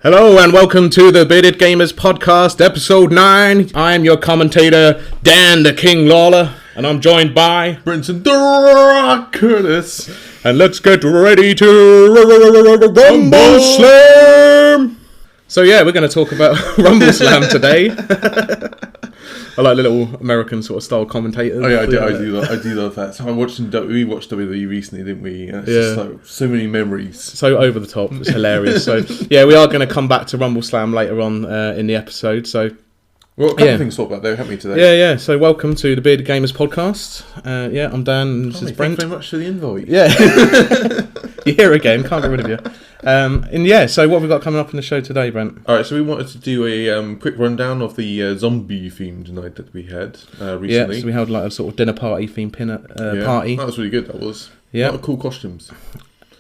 Hello and welcome to the Bearded Gamers Podcast, Episode 9. I am your commentator, Dan the King Lawler, and I'm joined by Brent and Dan Curtis. And let's get ready to Rumbleslam! So yeah, we're going to talk about Rumbleslam today. I like the little American sort of style commentators. Oh yeah, I do love that. So we watched WWE recently, didn't we? It's just like so many memories. So over the top, it's hilarious. So yeah, we are going to come back to Rumbleslam later on in the episode. So well, a couple of things to talk about though, haven't we, today? Yeah. So welcome to the Bearded Gamers Podcast. I'm Dan and this is Brent. Thank you very much for the invite. Yeah. You're here again, can't get rid of you. So what have we got coming up in the show today, Brent? Alright, so we wanted to do a quick rundown of the zombie themed night that we had recently. Yeah, so we held like a sort of dinner party themed party. That was really good, that was. Yeah. A lot of cool costumes.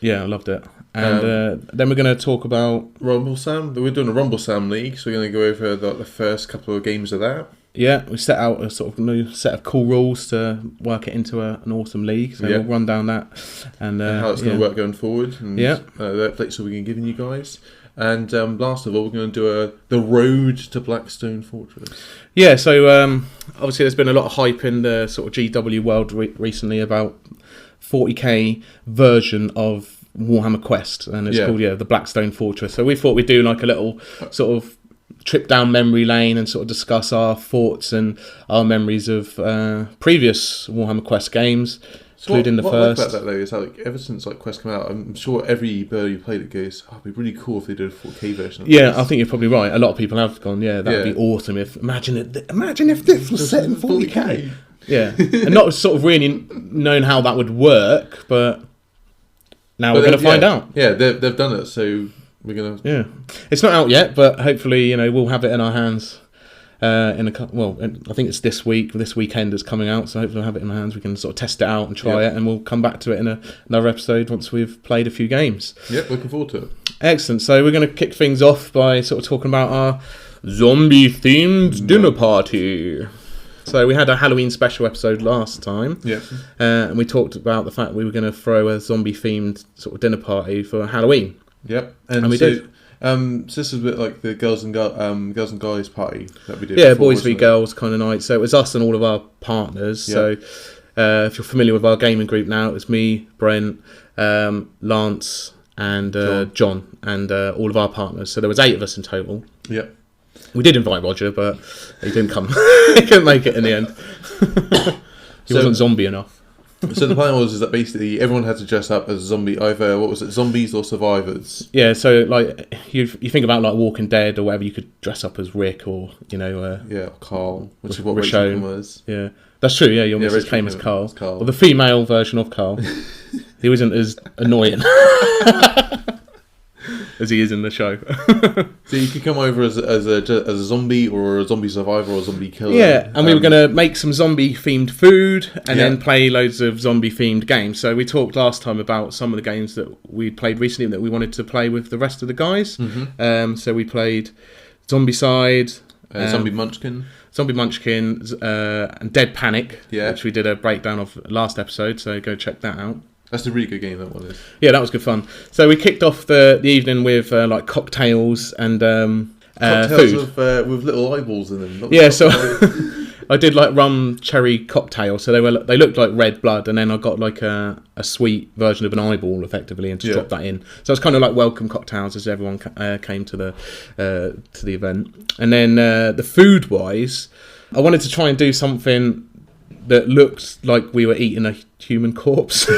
Yeah, I loved it. And then we're going to talk about Rumbleslam. We're doing a Rumbleslam League, so we're going to go over the first couple of games of that. Yeah, we set out a sort of new set of cool rules to work it into an awesome league. So we'll run down that and how it's going to work going forward. And the updates that we're going to give you guys. And last of all, we're going to do the road to Blackstone Fortress. Yeah, so obviously there's been a lot of hype in the sort of GW world recently about 40k version of Warhammer Quest, and it's called the Blackstone Fortress. So we thought we'd do like a little sort of trip down memory lane and sort of discuss our thoughts and our memories of previous Warhammer Quest games, including the first. What I like about that though is like ever since like Quest came out, I'm sure every bird who played it goes, "Oh, it'd be really cool if they did a 4K version." Of this. I think you're probably right. A lot of people have gone, that'd be awesome. Imagine if this was set in 40K. Yeah, and not sort of really knowing how that would work, but now we're going to find out. Yeah, they've done it, so we're going to... Yeah. It's not out yet, but hopefully, we'll have it in our hands I think it's this week. This weekend is coming out, so hopefully we'll have it in our hands. We can sort of test it out and try it, and we'll come back to it in another episode once we've played a few games. Yep, looking forward to it. Excellent. So we're going to kick things off by sort of talking about our zombie-themed dinner party. So we had a Halloween special episode last time, and we talked about the fact we were going to throw a zombie-themed sort of dinner party for Halloween. Yep, and we did. So this is a bit like the girls and guys party that we did. Yeah, before, boys v girls kind of night. So it was us and all of our partners. Yep. So if you're familiar with our gaming group now, it was me, Brent, Lance, and John, and all of our partners. So there was 8 of us in total. Yep. We did invite Roger, but he didn't come. He couldn't make it in the end. He wasn't zombie enough. So the plan was that basically everyone had to dress up as a zombie, either zombies or survivors. Yeah, so like you think about like Walking Dead or whatever, you could dress up as Rick or Carl, which is what Rachel was. Yeah, that's true. Yeah, your missus came as Carl, or the female version of Carl. He wasn't as annoying as he is in the show. So you could come over as a zombie or a zombie survivor or a zombie killer. Yeah, and we were going to make some zombie-themed food and then play loads of zombie-themed games. So we talked last time about some of the games that we played recently that we wanted to play with the rest of the guys. Mm-hmm. So we played Zombicide, Zombie Munchkin, and Dead Panic, which we did a breakdown of last episode, so go check that out. That's a really good game, that one is. Yeah, that was good fun. So we kicked off the evening with like cocktails and cocktails food with little eyeballs in them. Yeah, so I did like rum cherry cocktail. So they looked like red blood, and then I got like a sweet version of an eyeball effectively, and just dropped that in. So it's kind of like welcome cocktails as everyone came to the event. And then the food wise, I wanted to try and do something that looked like we were eating a human corpse.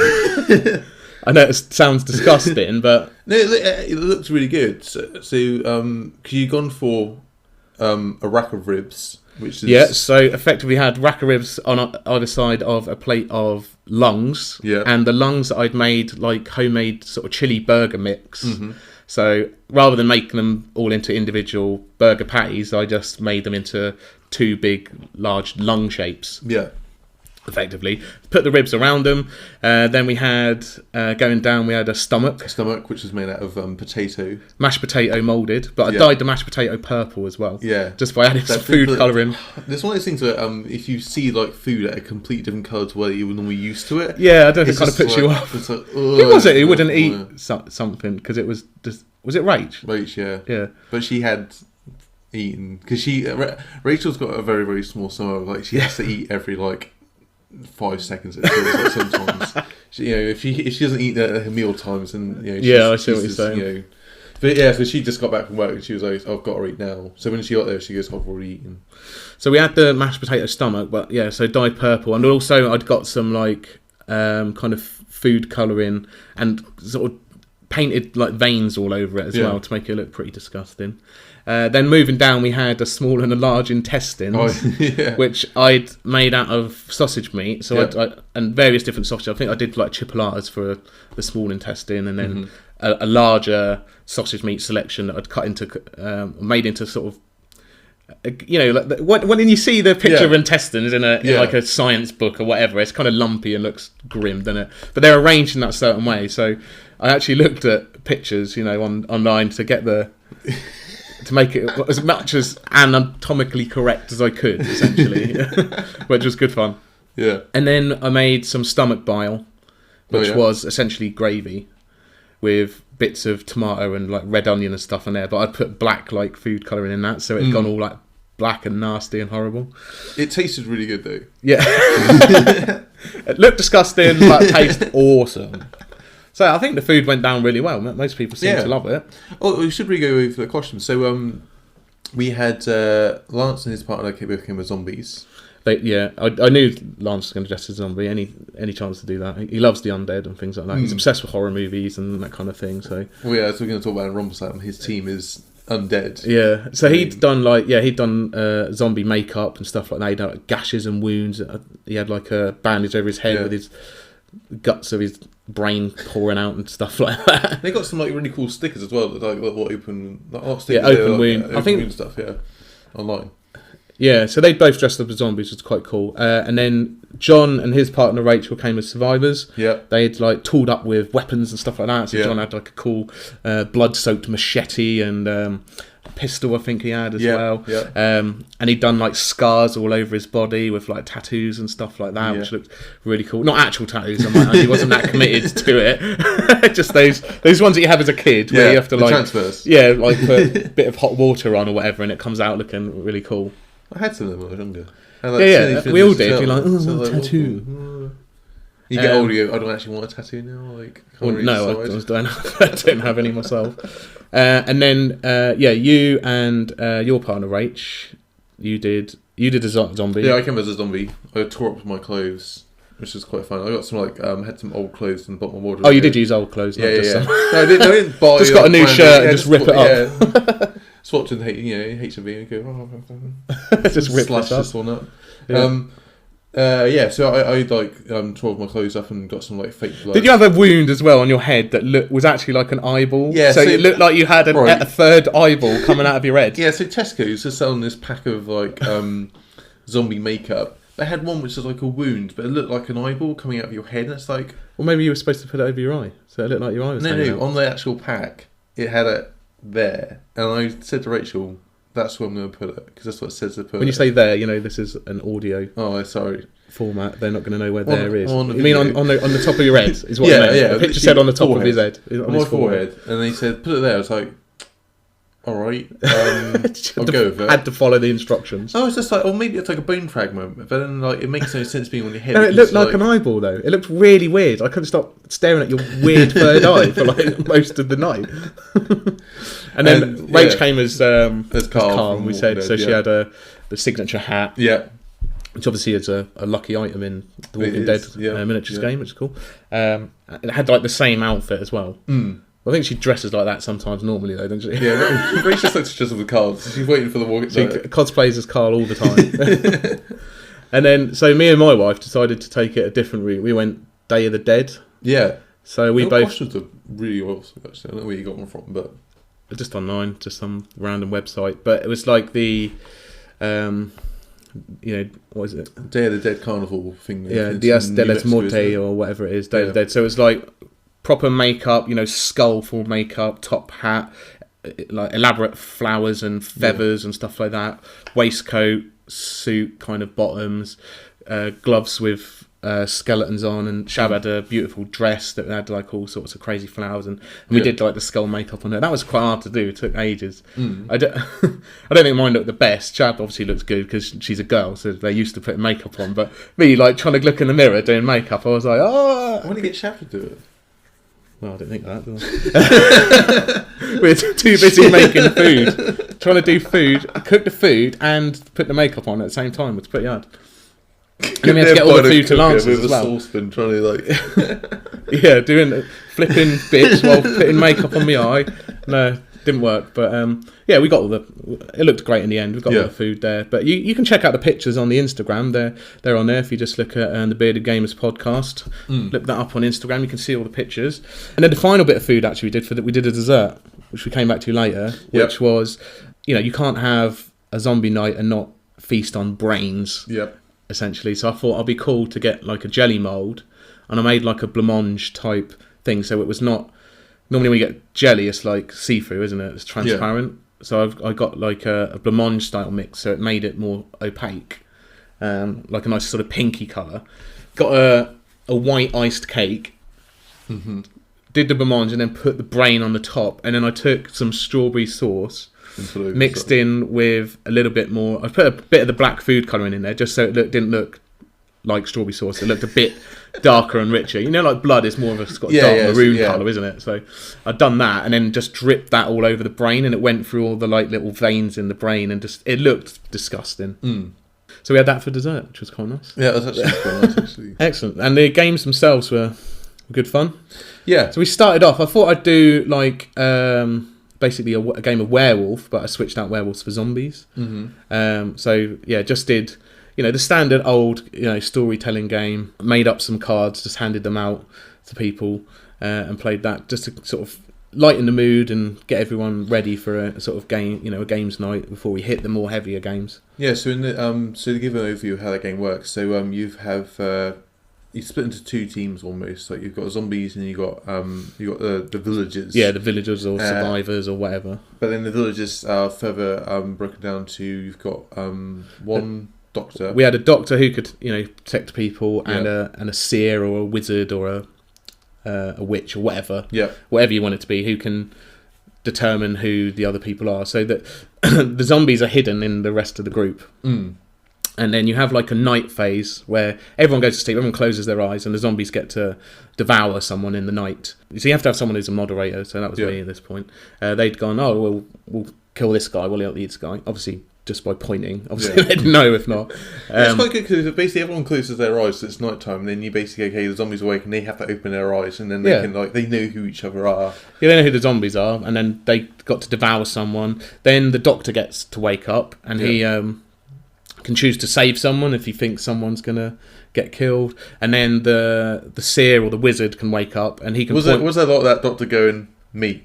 I know it sounds disgusting, but no, it looks really good. So you gone for a rack of ribs, which is So effectively, had rack of ribs on either side of a plate of lungs, and the lungs that I'd made like homemade sort of chili burger mix. Mm-hmm. So rather than making them all into individual burger patties, I just made them into 2 big, large lung shapes. Yeah. effectively. Put the ribs around them. Then we had, going down, we had a stomach. Which was made out of potato. Mashed potato moulded, but I dyed the mashed potato purple as well. Yeah. Just by adding some food colouring. There's one of those things where if you see like food at a completely different colour to where you were normally used to it. Yeah, I don't think it kind of puts you off. It's like, who was it who wouldn't eat something? Because it was just... Was it Rach? Rach, yeah. Yeah. But she had... eaten because Rachel's got a very, very small stomach. Like she has to eat every 5 seconds. It feels like sometimes, if she doesn't eat at her meal times, and I see what you're saying. But yeah, so she just got back from work and she was like, "I've got to eat now." So when she got there, she goes, "I've already eaten." So we had the mashed potato stomach, but yeah, so dyed purple, and also I'd got some kind of food colouring and sort of painted veins all over it as well to make it look pretty disgusting. Then moving down, we had a small and a large intestines, which I'd made out of sausage meat. So and various different sausages. I think I did chipolatas for the small intestine, and then a larger sausage meat selection that I'd cut into, made into sort of, when you see the picture of intestines in a science book or whatever, it's kind of lumpy and looks grim, doesn't it? But they're arranged in that certain way. So I actually looked at pictures, online to get to make it as much as anatomically correct as I could, essentially, which was good fun. Yeah. And then I made some stomach bile, which was essentially gravy with bits of tomato and red onion and stuff in there. But I'd put black food colouring in that, so it'd gone all black and nasty and horrible. It tasted really good though. Yeah. It looked disgusting, but tasted awesome. So I think the food went down really well. Most people seem to love it. Oh, we should really go over the costumes. So we had Lance and his partner came as zombies. I knew Lance was going to dress as a zombie. Any chance to do that? He loves the undead and things like that. He's obsessed with horror movies and that kind of thing. So so we're going to talk about Rumbleslam. His team is undead. Yeah. So he'd done zombie makeup and stuff like that. He'd done gashes and wounds. He had a bandage over his head with his guts of his brain pouring out and stuff like that. They got some really cool stickers as well. Open wound. I think wound stuff. Yeah, online. Yeah, so they both dressed up as zombies, which was quite cool. And then John and his partner Rachel came as survivors. Yeah, they'd tooled up with weapons and stuff like that. So John had a cool blood-soaked machete and a pistol, I think he had as well. Yeah. And he'd done scars all over his body with tattoos and stuff like that, which looked really cool. Not actual tattoos. He wasn't that committed to it. Just those ones that you have as a kid, where you have to transfers. Yeah, put a bit of hot water on or whatever, and it comes out looking really cool. I had some of them when I was younger. We all did. You're tattoo. You get older, you go, I don't actually want a tattoo now. I don't have any myself. And then, you and your partner Rach, you did a zombie. Yeah, I came as a zombie. I tore up my clothes, which was quite fun. I got some had some old clothes in the bottom of my wardrobe. Oh, you did use old clothes? Yeah. No, I didn't buy. Just got a new shirt and just rip it up. Swapped in HMV and go. Just rip this one up. So I tore off my clothes up and got some fake blood. Did you have a wound as well on your head that was actually like an eyeball? Yeah. So it looked like you had a third eyeball coming out of your head. Yeah. So Tesco's is selling this pack of zombie makeup. They had one which was a wound, but it looked like an eyeball coming out of your head. And it's well, maybe you were supposed to put it over your eye, so it looked like your eye was. No. On the actual pack, it had it there, and I said to Rachel, "That's where I'm going to put it because that's what it says to put." When you say there, this is an audio. Oh, sorry. Format. They're not going to know where there is. You mean on the top of your head? Is what I meant. Yeah. The picture said on the top of his head. On my forehead, and they said, "Put it there." I was like, "All right, I'll go with it." Had to follow the instructions. I was just maybe it's a bone fragment, but then it makes no sense being on your head. No, it looked like an eyeball though. It looked really weird. I couldn't stop staring at your weird third eye for most of the night. And then Rach came as Carl, and we said so. She had the signature hat. Yeah. Which obviously is a lucky item in the Walking Dead miniatures game, which is cool. It had the same outfit as well. I think she dresses like that sometimes normally though, doesn't she? Yeah, Rach just likes to dress up with Carl. She's waiting for the Walking Dead. She cosplays as Carl all the time. And then, so me and my wife decided to take it a different route. We went Day of the Dead. Yeah. So we both... costumes are really awesome, actually. I don't know where you got one from, but... Just online, just some random website. But it was the... what is it? Day of the Dead Carnival thing. Yeah, Dias de los Muertos or whatever it is, Day of the Dead. So it's like proper makeup, skull full makeup, top hat, like elaborate flowers and feathers and stuff like that. Waistcoat, suit, kind of bottoms, gloves with skeletons on, and Shab had a beautiful dress that had like all sorts of crazy flowers, and we did like the skull makeup on her. That was quite hard to do. It took ages. I don't think mine looked the best. Shab obviously looks good because she's a girl, so they're used to putting makeup on. But me, like trying to look in the mirror doing makeup, I was like, oh. I want to get Shab to do it. Well, I didn't think that, did I? We're too busy making food, trying to do food, cook the food, and put the makeup on at the same time. It's pretty hard. And then we had to get all the food to Lance's as well. With a saucepan, trying to yeah, doing flipping bits while putting makeup on my eye. No, didn't work. But yeah, we got all it looked great in the end. We got all the food there. But you can check out the pictures on the Instagram. They're on there if you just look at the Bearded Gamers podcast. Look that up on Instagram. You can see all the pictures. And then the final bit of food actually we did a dessert, which we came back to later, which was, you can't have a zombie night and not feast on brains. Yep. Essentially, so I thought I'd be cool to get like a jelly mould, and I made like a blancmange type thing. So it was not normally when you get jelly, it's like see-through, isn't it? It's transparent. So I got like a blancmange style mix, so it made it more opaque, like a nice sort of pinky colour. Got a white iced cake. Did the blancmange and then put the brain on the top, and then I took some strawberry sauce. Mixed in with a little bit more. I put a bit of the black food colouring in there just so it didn't look like strawberry sauce. It looked a bit darker and richer. Like blood is more of a dark maroon colour, isn't it? So I'd done that and then just dripped that all over the brain, and it went through all the like little veins in the brain, and just it looked disgusting. So we had that for dessert, which was quite nice. Yeah, it was actually quite nice, actually. Excellent. And the games themselves were good fun. Yeah. So we started off. I thought I'd do like. Basically a game of werewolf, but I switched out werewolves for zombies. So yeah, just did the standard old storytelling game. Made up some cards, just handed them out to people, and played that just to sort of lighten the mood and get everyone ready for a sort of game, a games night before we hit the more heavier games. Yeah. So in the so to give an overview of how that game works, so you split into two teams almost. Like you've got zombies and you got the villagers. Yeah, the villagers or survivors or whatever. But then the villagers are further broken down to you've got one doctor. We had a doctor who could protect people, and a seer or a wizard or a witch or whatever. Yeah. Whatever you want it to be, who can determine who the other people are. So that the zombies are hidden in the rest of the group. And then you have like a night phase where everyone goes to sleep, everyone closes their eyes, and the zombies get to devour someone in the night. So you have to have someone who's a moderator, so that was me at this point. They'd gone, we'll kill this guy, we'll eat this guy. Obviously, just by pointing. Obviously, they'd know if not. It's quite good because basically everyone closes their eyes, so it's night time, and then you basically, the zombies awake, and they have to open their eyes, and then they can, they know who each other are. Yeah, they know who the zombies are, and then they got to devour someone. Then the doctor gets to wake up, and he... can choose to save someone if he thinks someone's gonna get killed, and then the seer or the wizard can wake up and he can. Was there like that doctor going me?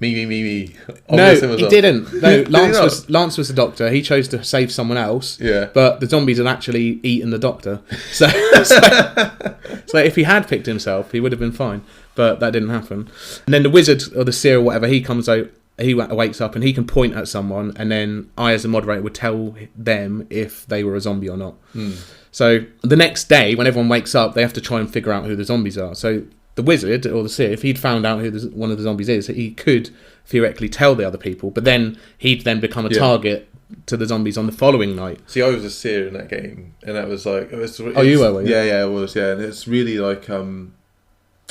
No, he didn't. No, Lance was the doctor. He chose to save someone else. Yeah. But the zombies had actually eaten the doctor. So if he had picked himself, he would have been fine. But that didn't happen. And then the wizard or the seer or whatever, he comes out. He wakes up and he can point at someone, and then I, as a moderator, would tell them if they were a zombie or not. So the next day, when everyone wakes up, they have to try and figure out who the zombies are. So the wizard or the seer, if he'd found out who one of the zombies is, he could theoretically tell the other people, but then he'd then become a target to the zombies on the following night. See, I was a seer in that game, and that was like... you were? Yeah, I was, yeah. And it's really like...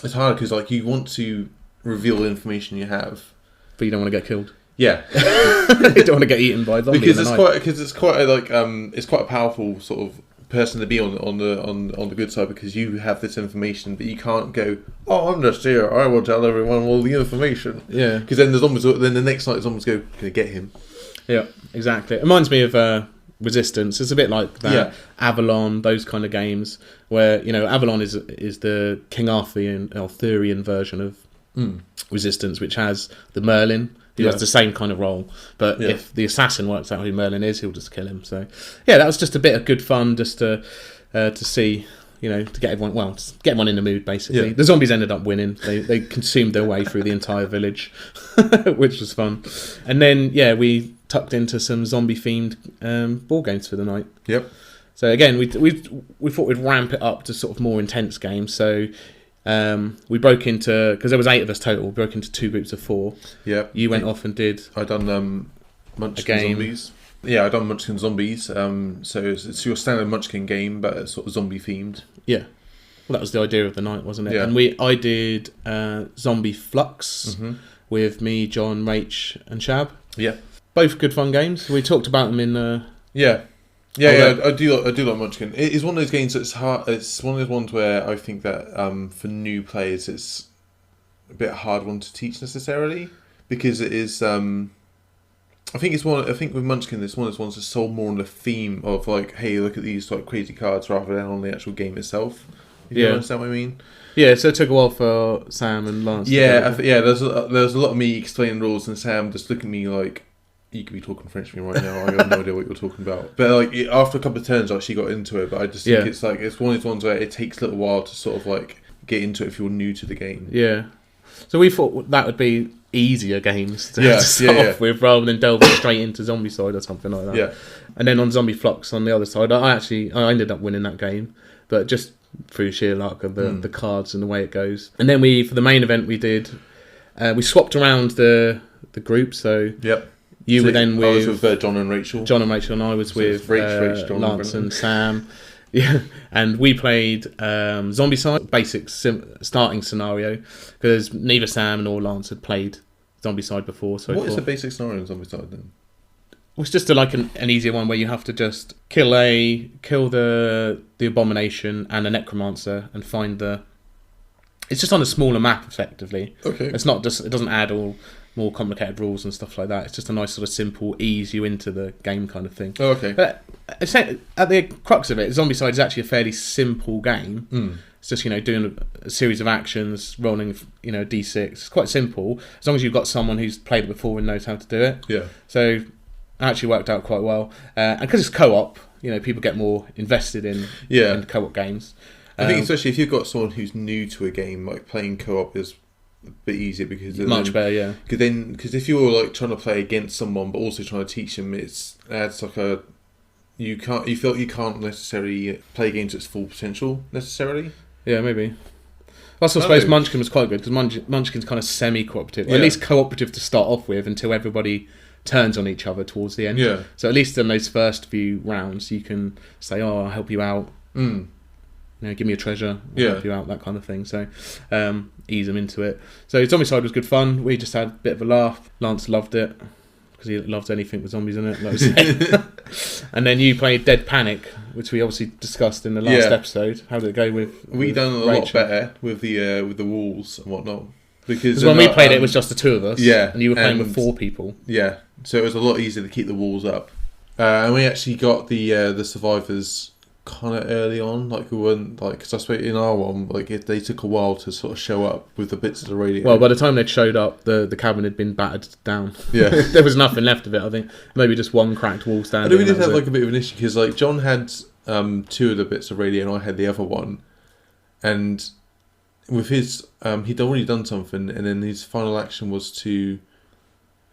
it's hard because like you want to reveal the information you have, but you don't want to get killed. Yeah, you don't want to get eaten by zombies. Because it's quite a powerful sort of person to be on the good side, because you have this information, but you can't go, oh, I'm just here, I will tell everyone all the information. Yeah, because then the next night someone's going to get him. Yeah, exactly. It reminds me of Resistance. It's a bit like that. Yeah. Avalon, those kind of games where Avalon is the King Arthurian version of Resistance, which has the Merlin, who has the same kind of role. But if the assassin works out who Merlin is, he'll just kill him. So yeah, that was just a bit of good fun, just to see, to get everyone in the mood, basically. The zombies ended up winning. They consumed their way through the entire village, which was fun. And then we tucked into some zombie themed board games for the night. Yep. So again, we thought we'd ramp it up to sort of more intense games. So we broke into, because there was 8 of us total, we broke into 2 groups of 4. Yeah. You went off and did. I done Munchkin Zombies. Yeah, I done Munchkin Zombies. So it's your standard Munchkin game, but it's sort of zombie themed. Yeah. Well, that was the idea of the night, wasn't it? Yeah. And I did Zombie Flux with me, John, Rach, and Shab. Yeah. Both good fun games. We talked about them in. I do like Munchkin. It is one of those games that's hard. It's one of those ones where I think that for new players, it's a bit hard one to teach necessarily, because it is. I think with Munchkin, it's one of those ones that's sold more on the theme of like, hey, look at these like crazy cards, rather than on the actual game itself. If you understand what I mean? Yeah, so it took a while for Sam and Lance. There's a lot of me explaining rules and Sam just looking at me like, you could be talking French to me right now. I have no idea what you're talking about. But like after a couple of turns, she got into it. But I just think it's one of those ones where it takes a little while to sort of like get into it if you're new to the game. Yeah. So we thought that would be easier games to start off with, rather than delving straight into Zombicide or something like that. Yeah. And then on Zombie Flux on the other side, I ended up winning that game, but just through sheer luck of the cards and the way it goes. And then for the main event, we swapped around the group. So you were then I was with John and Rachel. John and Rachel, and I was with Lance and Sam. Yeah, and we played Zombicide, basic starting scenario, because neither Sam nor Lance had played Zombicide before. So what is the basic scenario in Zombicide then? It's just an easier one where you have to just kill the abomination and a necromancer and find the. It's just on a smaller map, effectively. Okay. It's not just. It doesn't add all more complicated rules and stuff like that. It's just a nice sort of simple, ease you into the game kind of thing. Oh, okay. But at the crux of it, Zombicide is actually a fairly simple game. It's just doing a series of actions, rolling a d6. It's quite simple as long as you've got someone who's played it before and knows how to do it. Yeah. So it actually worked out quite well, and because it's co-op, people get more invested in co-op games. I think especially if you've got someone who's new to a game, like playing co-op is a bit easier, because much better, yeah. Because if you're like trying to play against someone but also trying to teach them, it adds like you feel you can't necessarily play games at its full potential necessarily. Yeah, maybe. I suppose Munchkin was quite good, because Munchkin's kind of semi-cooperative, or at least cooperative to start off with, until everybody turns on each other towards the end. Yeah. So at least in those first few rounds, you can say, "Oh, I'll help you out." Give me a treasure, I'll help you out, that kind of thing. So ease them into it. So Zombicide was good fun. We just had a bit of a laugh. Lance loved it, because he loves anything with zombies in it, like I said. And then you played Dead Panic, which we obviously discussed in the last episode. How did it go with We done a lot better with the walls and whatnot. Because when we played it was just the 2 of us. Yeah. And you were playing with 4 people. Yeah. So it was a lot easier to keep the walls up. And we actually got the survivors kind of early on, like we weren't like, because I suppose in our one, like they took a while to sort of show up with the bits of the radio. Well, by the time they showed up, the cabin had been battered down. Yeah. There was nothing left of it. I think maybe just one cracked wall standing. I know we did have like a bit of an issue, because like John had 2 of the bits of radio and I had the other one, and with his he'd already done something, and then his final action was to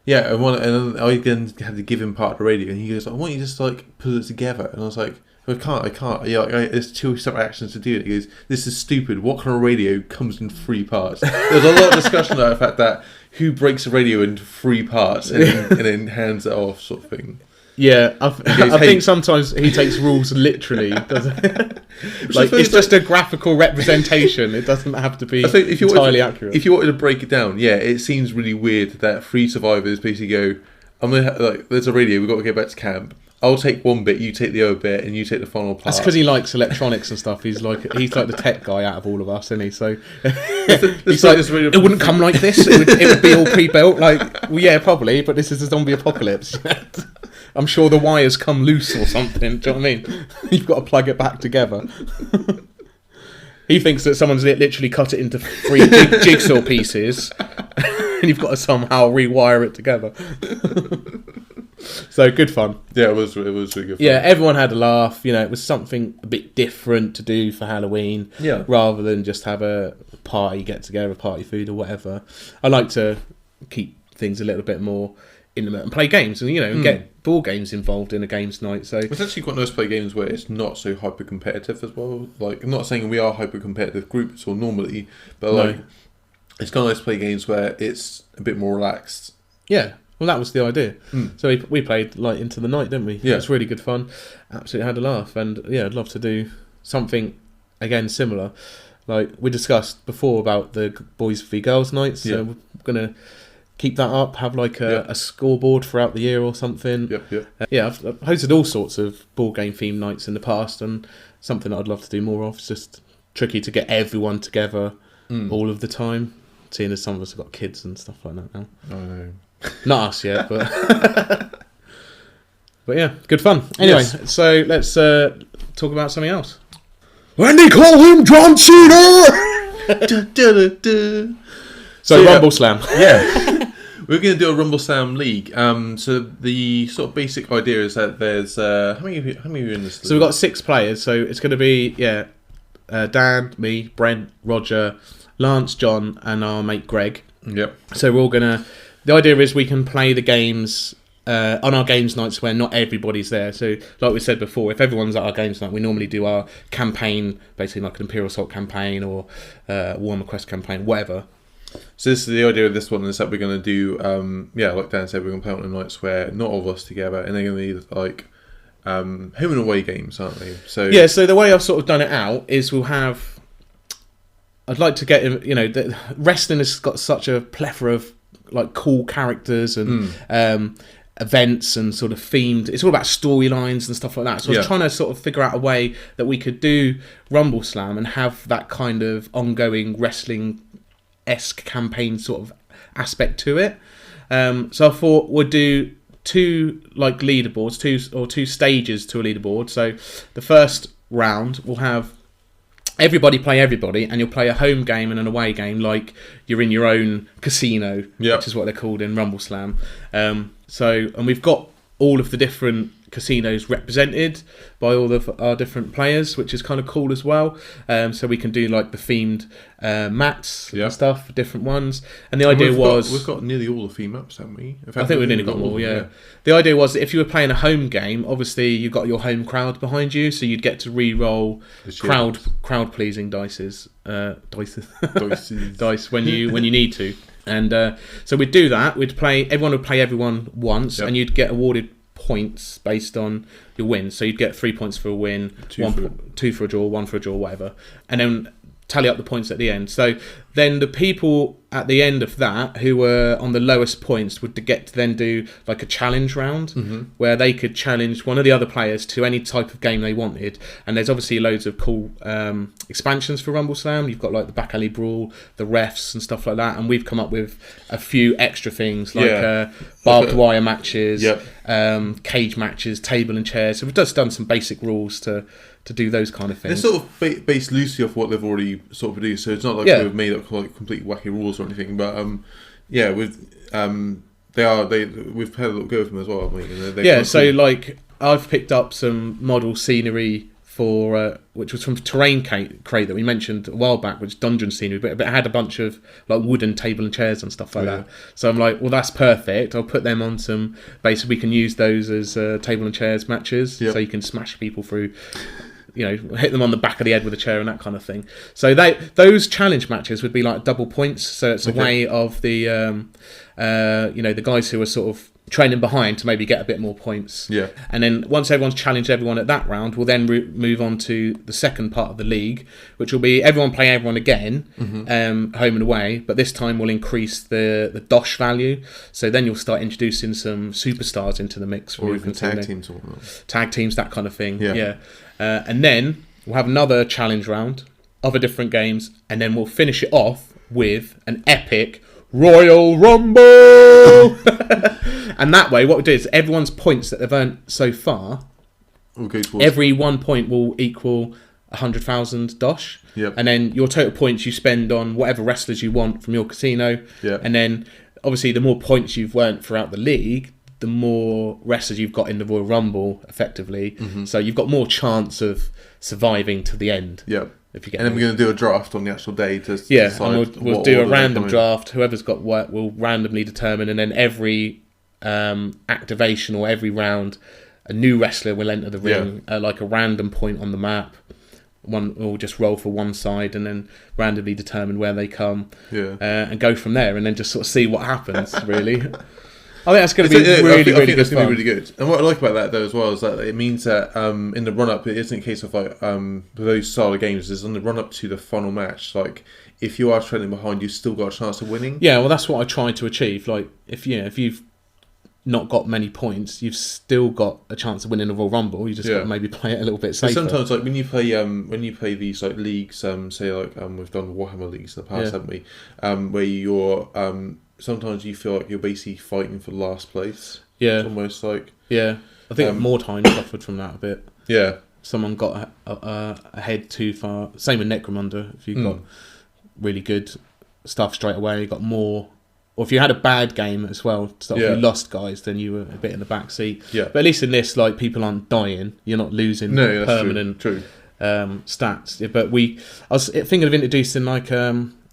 and then I again had to give him part of the radio, and he goes, "I want you to just like put it together," and I was like, I can't. Yeah, there's 2 separate actions to do it. He goes, "This is stupid. What kind of radio comes in 3 parts?" There's a lot of discussion about the fact that who breaks a radio into 3 parts and then hands it off, sort of thing. Yeah, I think sometimes he takes rules literally. Doesn't like it's just a graphical representation. It doesn't have to be entirely accurate. If you wanted to break it down, it seems really weird that 3 survivors basically go, "I'm gonna there's a radio. We've got to get back to camp. I'll take one bit, you take the other bit, and you take the final part." That's because he likes electronics and stuff. He's like the tech guy out of all of us, isn't he? So he's like, it wouldn't come like this. It would be all pre-built. Like, well, yeah, probably, but this is a zombie apocalypse. I'm sure the wires come loose or something. Do you know what I mean? You've got to plug it back together. He thinks that someone's literally cut it into 3 jigsaw pieces and you've got to somehow rewire it together. So good fun. Yeah, it was really good fun. Yeah, everyone had a laugh. It was something a bit different to do for Halloween. Yeah. Rather than just have a party get together, party food or whatever. I like to keep things a little bit more intimate and play games and and get board games involved in a games night. So it's actually quite nice to play games where it's not so hyper competitive as well. Like, I'm not saying we are hyper competitive groups or normally, but like it's kind of nice to play games where it's a bit more relaxed. Yeah, well, that was the idea. So we played like into the night, didn't we? Yeah, it was really good fun. Absolutely had a laugh, and I'd love to do something again similar. Like we discussed before about the boys v girls nights. So we're gonna keep that up, have like a scoreboard throughout the year or something. I've hosted all sorts of board game themed nights in the past, and something that I'd love to do more of. It's just tricky to get everyone together all of the time, seeing as some of us have got kids and stuff like that now. I know. Not us yet, but but yeah, good fun. Anyway, so let's talk about something else. And they call him John Cena! So Rumbleslam. Yeah. We're going to do a Rumbleslam league. So the sort of basic idea is that there's how many are you in this league? So we've got 6 players. So it's going to be Dan, me, Brent, Roger, Lance, John, and our mate Greg. Yep. So we're all gonna. The idea is we can play the games on our games nights where not everybody's there. So like we said before, if everyone's at our games night, we normally do our campaign, basically like an Imperial Assault campaign or Warhammer Quest campaign, whatever. So this is the idea of this one, is that we're going to do, like Dan said, we're going to play on the nights where not all of us together, and they're going to be like home and away games, aren't they? So yeah, so the way I've sort of done it out is we'll have... I'd like to get, wrestling has got such a plethora of like cool characters and events and sort of themed. It's all about storylines and stuff like that. So I was trying to sort of figure out a way that we could do Rumbleslam and have that kind of ongoing wrestling-esque campaign sort of aspect to it. So I thought we'd do 2 like leaderboards, 2 stages to a leaderboard. So the first round we'll have everybody play everybody, and you'll play a home game and an away game like you're in your own casino, which is what they're called in Rumbleslam. And we've got all of the different casinos represented by all of our different players, which is kind of cool as well. So we can do like the themed mats and stuff, different ones. And the idea was... We've got nearly all the theme maps, haven't we? I think we've nearly got them all, yeah. The idea was that if you were playing a home game, obviously you got your home crowd behind you, so you'd get to re-roll crowd-pleasing dice when you need to. And so we'd do that. Everyone would play everyone once, and you'd get awarded points based on your wins. So you'd get 3 points for a win, 2 for a draw, 1 for a draw, whatever. And then tally up the points at the end. So then the people at the end of that who were on the lowest points would get to then do like a challenge round where they could challenge one of the other players to any type of game they wanted. And there's obviously loads of cool expansions for Rumbleslam. You've got like the Back Alley Brawl, the refs and stuff like that. And we've come up with a few extra things like barbed wire matches, cage matches, table and chairs. So we've just done some basic rules to do those kind of things. They're sort of based loosely off what they've already sort of produced, so it's not like we've made up like complete wacky rules or anything. But we've had a little go with them as well, haven't we? So like I've picked up some model scenery for which was from Terrain Crate that we mentioned a while back, which is dungeon scenery, but it had a bunch of like wooden table and chairs and stuff like that. So I'm like, well, that's perfect. I'll put them on some. Basically, we can use those as table and chairs matches, so you can smash people through. Hit them on the back of the head with a chair and that kind of thing. So those challenge matches would be like double points. So it's a way of the the guys who are sort of training behind to maybe get a bit more points. Yeah. And then once everyone's challenged everyone at that round, we'll then move on to the second part of the league, which will be everyone playing everyone again, home and away. But this time we'll increase the dosh value. So then you'll start introducing some superstars into the mix. Or even tag teams or whatnot. Tag teams, that kind of thing. Yeah. And then we'll have another challenge round, other different games, and then we'll finish it off with an epic Royal Rumble! And that way, what we do is everyone's points that they've earned so far, every 1 point will equal 100,000 dosh. And then your total points you spend on whatever wrestlers you want from your casino. And then obviously the more points you've earned throughout the league, the more wrestlers you've got in the Royal Rumble, effectively. Mm-hmm. So you've got more chance of surviving to the end. Yeah. If you get And then we're going to do a draft on the actual day to yeah, decide and we'll do a random draft. Whoever's got work will randomly determine, and then every activation or every round, a new wrestler will enter the ring at like a random point on the map. One will just roll for one side and then randomly determine where they come, and go from there, and then just sort of see what happens. Really. I think that's going to be really good fun. Really good. And what I like about that though as well is that it means that in the run up, it isn't a case of like those style of games. Is on the run up to the final match. Like if you are trailing behind, you've still got a chance of winning. Yeah, well, that's what I try to achieve. Like if you've not got many points, you've still got a chance of winning the Royal Rumble. You just got to maybe play it a little bit safer. Sometimes, like when you play these like leagues, say like we've done Warhammer leagues in the past, haven't we? Where you're sometimes you feel like you're basically fighting for last place. Yeah. It's almost like... Yeah. I think more time suffered from that a bit. Yeah. Someone got ahead too far. Same with Necromunda. If you got really good stuff straight away, you got more... Or if you had a bad game as well, so if you lost guys, then you were a bit in the back seat. Yeah. But at least in this, like, people aren't dying. You're not losing permanent true. Stats. Yeah, but I was thinking of introducing, like...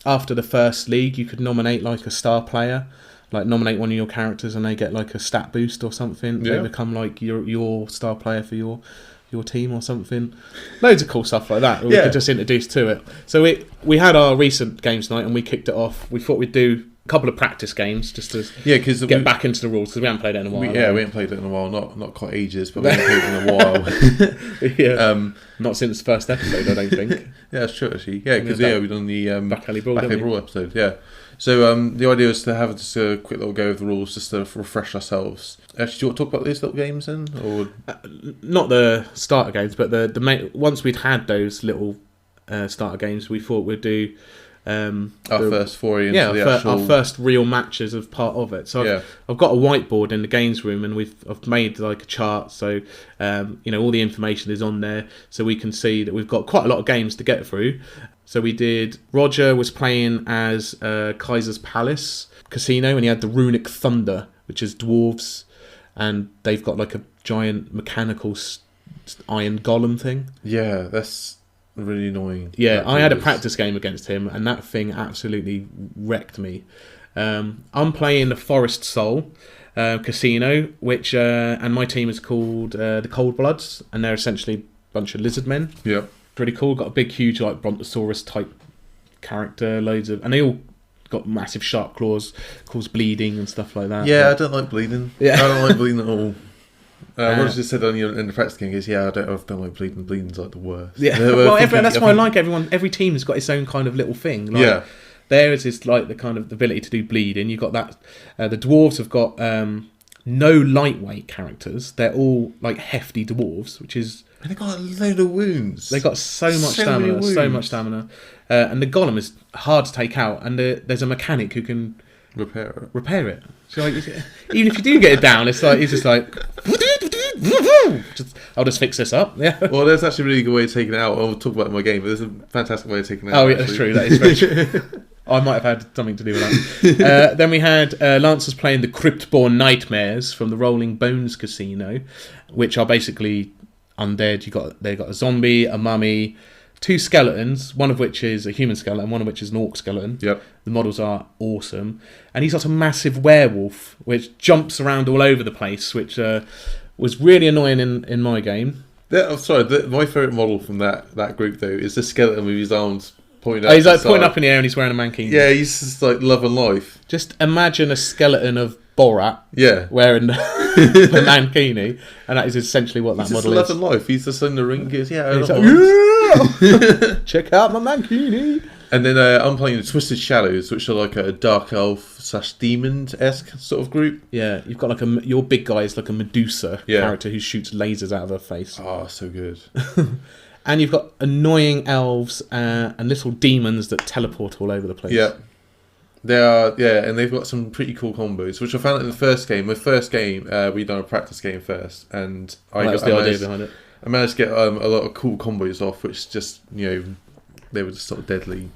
after the first league, you could nominate like a star player, like nominate one of your characters, and they get like a stat boost or something. Yeah. They become like your star player for your team or something. Loads of cool stuff like that. We could just introduce to it. So we had our recent games night and we kicked it off. We thought we'd do a couple of practice games just to get back into the rules because we haven't played it in a while. We haven't played it in a while. Not quite ages, but we haven't played it in a while. Not since the first episode, I don't think. Yeah, that's true actually. Yeah, because we've done the Back Alley Brawl episode. Yeah. So the idea is to have just a quick little go of the rules just to refresh ourselves. Actually, do you want to talk about these little games then, or not the starter games, but the main, once we'd had those little starter games, we thought we'd do. Our first foray into the actual... our first real matches of part of it. So I've got a whiteboard in the games room, and I've made like a chart, so all the information is on there, so we can see that we've got quite a lot of games to get through. So we did. Roger was playing as Kaiser's Palace Casino, and he had the Runic Thunder, which is dwarves, and they've got like a giant mechanical iron golem thing. Yeah, that's really annoying. Yeah, I had a practice game against him, and that thing absolutely wrecked me. I'm playing the Forest Soul Casino, which and my team is called the Cold Bloods, and they're essentially a bunch of lizard men. Yeah, pretty cool. Got a big, huge like Brontosaurus type character, and they all got massive sharp claws, cause bleeding and stuff like that. Yeah, I don't like bleeding. Yeah, I don't like bleeding at all. What I just said in the practice game is, I don't like bleeding. Bleeding's like the worst. Yeah, that's why I like everyone. Every team has got its own kind of little thing. Like, theirs is like the kind of the ability to do bleeding. You've got that. The dwarves have got no lightweight characters. They're all like hefty dwarves, which is. And they got a load of wounds. They got so much stamina. And the golem is hard to take out. And there's a mechanic who can repair it. So like, even if you do get it down, it's like he's just like. I'll just fix this up. Yeah. Well, there's actually a really good way of taking it out. I'll talk about it in my game, but there's a fantastic way of taking it out. Oh, yeah, that's true. That is very true. I might have had something to do with that. Then we had Lancers playing the Cryptborn Nightmares from the Rolling Bones Casino, which are basically undead. They got a zombie, a mummy, two skeletons, one of which is a human skeleton, one of which is an orc skeleton. Yep. The models are awesome. And he's got a massive werewolf, which jumps around all over the place, which was really annoying in my game. My favourite model from that group, though, is the skeleton with his arms pointing up. He's like pointing up in the air and he's wearing a mankini. Yeah, he's just like love and life. Just imagine a skeleton of Borat wearing the mankini, and that is essentially what that model is. Love and life. He's just in the ring. He's like, check out my mankini. And then I'm playing the Twisted Shadows, which are like a dark elf / demon-esque sort of group. Yeah, you've got like your big guy is like a Medusa character who shoots lasers out of her face. Oh, so good. And you've got annoying elves and little demons that teleport all over the place. Yeah. They are, and they've got some pretty cool combos, which I found in the first game. My first game, we done a practice game first, and that was the idea behind it. I managed to get a lot of cool combos off, which just, they were just sort of deadly.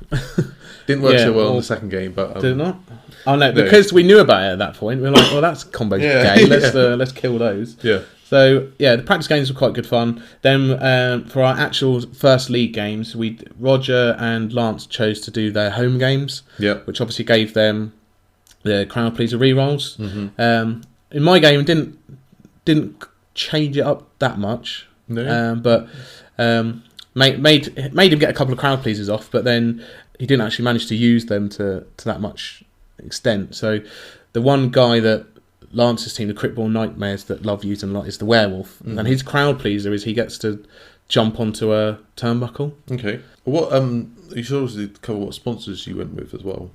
Didn't work so well in the second game, but did it not? Oh no, because we knew about it at that point. We were like, well, that's combo's gay. Let's kill those. Yeah. So the practice games were quite good fun. Then for our actual first league games, Roger and Lance chose to do their home games. Yeah. Which obviously gave them the crowd pleaser rerolls. Mm-hmm. In my game, didn't change it up that much. No. But made him get a couple of crowd pleasers off, but then he didn't actually manage to use them to that much extent. So the one guy that Lance's team, the Critball Nightmares, that love using a lot is the werewolf, and his crowd pleaser is he gets to jump onto a turnbuckle. Okay. What you should also cover what sponsors you went with as well.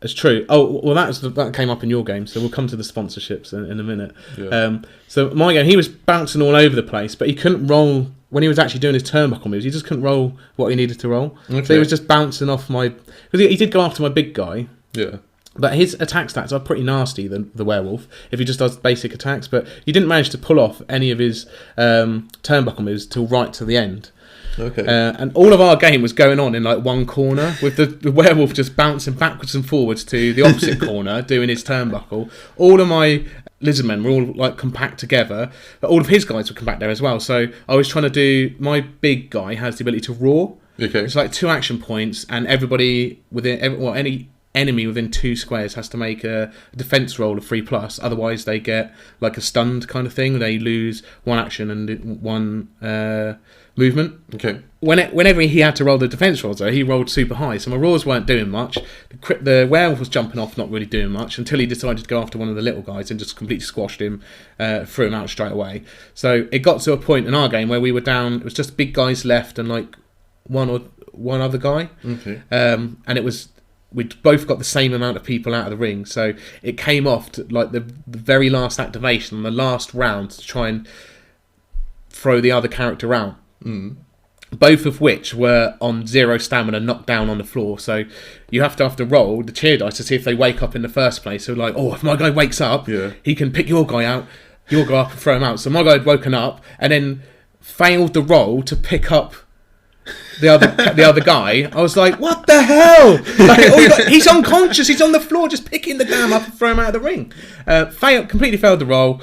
It's true. Oh well, that came up in your game, so we'll come to the sponsorships in a minute. Yeah. So my game, he was bouncing all over the place, but he couldn't roll when he was actually doing his turnbuckle moves. He just couldn't roll what he needed to roll. Okay. So he was just bouncing off my. Because he did go after my big guy. Yeah. But his attack stats are pretty nasty, the werewolf, if he just does basic attacks. But he didn't manage to pull off any of his turnbuckle moves till right to the end. Okay. And all of our game was going on in like one corner, with the werewolf just bouncing backwards and forwards to the opposite corner, doing his turnbuckle. All of my lizardmen were all like compact together, but all of his guys were compact there as well. So I was trying to do... My big guy has the ability to roar. Okay. It's like 2 action points, and everybody within... any enemy within 2 squares has to make a defense roll of 3+, otherwise they get like a stunned kind of thing. They lose 1 action and 1 movement. Okay. Whenever he had to roll the defense rolls, though, he rolled super high, so my roars weren't doing much. The werewolf was jumping off, not really doing much, until he decided to go after one of the little guys and just completely squashed him, threw him out straight away. So it got to a point in our game where we were down. It was just big guys left and like one other guy. Okay. And it was... We'd both got the same amount of people out of the ring, so it came off to like the very last activation on the last round to try and throw the other character out. Both of which were on 0 stamina, knocked down on the floor. So you have to roll the cheer dice to see if they wake up in the first place. So like, if my guy wakes up, he can pick your guy out, your guy up and throw him out. So my guy had woken up and then failed the roll to pick up the other guy. I was like, what the hell? Like, he's unconscious. He's on the floor, just picking the damn up and throw him out of the ring. Completely failed the roll.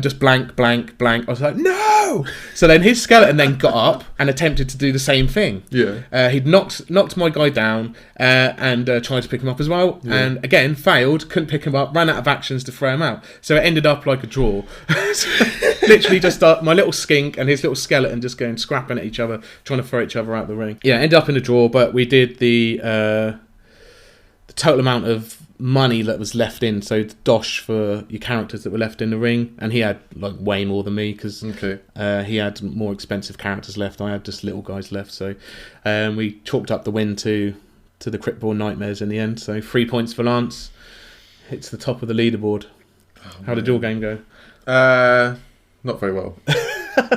Just blank. I was like, no. So then his skeleton then got up and attempted to do the same thing. Yeah. He'd knocked my guy down and tried to pick him up as well. Yeah. And again, failed. Couldn't pick him up. Ran out of actions to throw him out. So it ended up like a draw. Literally just my little skink and his little skeleton just going scrapping at each other, trying to throw each other out the ring. Yeah, ended up in a draw, but we did the total amount of money that was left in, so the dosh for your characters that were left in the ring, and he had like way more than me because he had more expensive characters left. I had just little guys left, so we chalked up the win to the Critball Nightmares in the end. So 3 points for Lance, hits the top of the leaderboard. How did your game go? Not very well.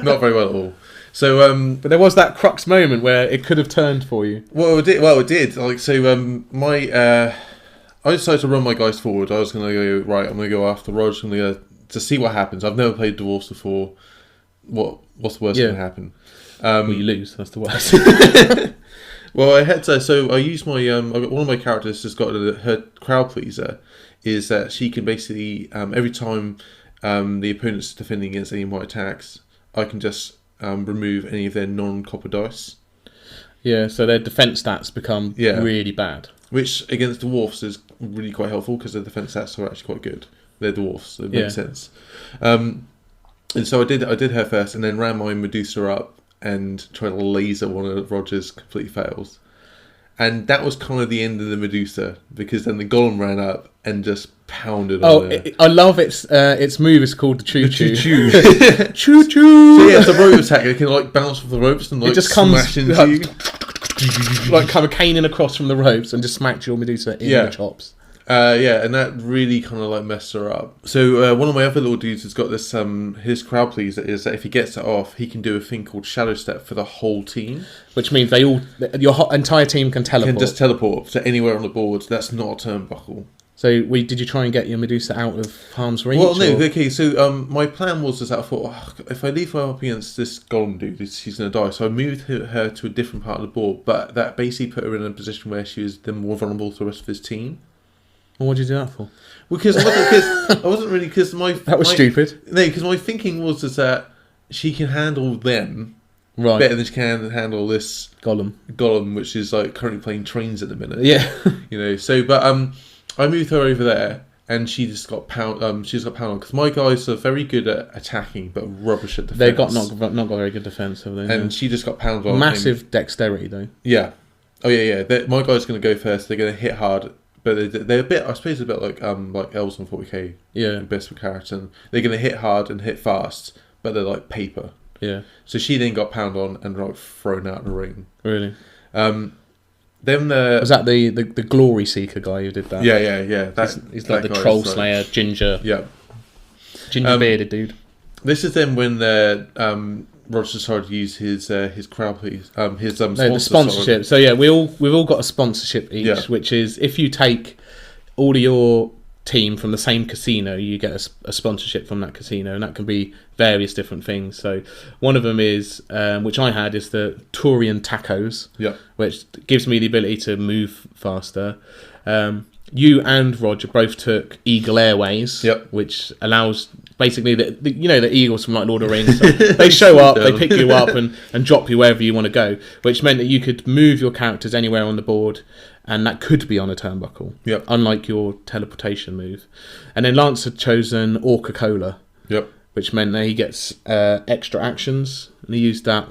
Not very well at all. So, but there was that crux moment where it could have turned for you. Well, it did. Like, so, I decided to run my guys forward. I was going to go right. I'm going to go after Rog. I'm going to see what happens. I've never played Dwarfs before. What's the worst that can happen? Well, you lose. That's the worst. Well, I had to. So I used my. One of my characters has got her crowd pleaser. Is that she can basically every time the opponent's defending against any of my attacks, I can just remove any of their non-copper dice. Yeah, so their defense stats become really bad. Which against dwarfs is really quite helpful because their defense stats are actually quite good. They're dwarfs, so it makes sense. And so I did her first, and then ran my Medusa up and tried to laser one of Roger's, completely fails. And that was kind of the end of the Medusa, because then the Golem ran up and just pounded on her. I love its move is called the choo-choo. Choo-choo. Choo-choo! So yeah, it's a rope attack. It can like bounce off the ropes and like it just smash into you. Like kind of caning across from the ropes and just smacked your Medusa in the chops. And that really kind of like messed her up. So one of my other little dudes has got this, his crowd pleaser is that if he gets it off, he can do a thing called Shadow Step for the whole team. Which means your entire team can teleport. Can just teleport to anywhere on the board. That's not a turnbuckle. So did you try and get your Medusa out of harm's reach? Well, no, okay, so my plan was that I thought, if I leave her up against this golem dude, she's going to die. So I moved her to a different part of the board, but that basically put her in a position where she was then more vulnerable to the rest of his team. Well, what did you do that for? Because I wasn't really, because That was stupid. No, because my thinking was that she can handle them Right. better than she can handle this Golem, which is like currently playing trains at the minute. Yeah. So, but I moved her over there, and she just got pounded. She's got pounded because my guys are very good at attacking, but rubbish at defense. They've got not got very good defense, have they? And yeah. she just got pounded on. Massive dexterity, though. Yeah. Oh yeah. My guy's going to go first. They're going to hit hard, but they're a bit. I suppose a bit like elves on 40k. Yeah. Best for character. And they're going to hit hard and hit fast, but they're like paper. Yeah. So she then got pounded on and like thrown out of the ring. Really. Then was that the glory seeker guy who did that? Yeah. He's like the troll slayer, ginger. Yeah. Ginger bearded dude. This is then when Roger decided to use his crowd piece, the sponsorship. So yeah, we've all got a sponsorship each, which is if you take all of your team from the same casino, you get a sponsorship from that casino, and that can be various different things. So one of them is, which I had, is the Turian Tacos, which gives me the ability to move faster. You and Roger both took Eagle Airways, which allows basically the eagles from like Lord of the Rings. So they show up, they pick you up and drop you wherever you want to go, which meant that you could move your characters anywhere on the board. And that could be on a turnbuckle, unlike your teleportation move. And then Lance had chosen Orca-Cola, which meant that he gets extra actions. And he used that.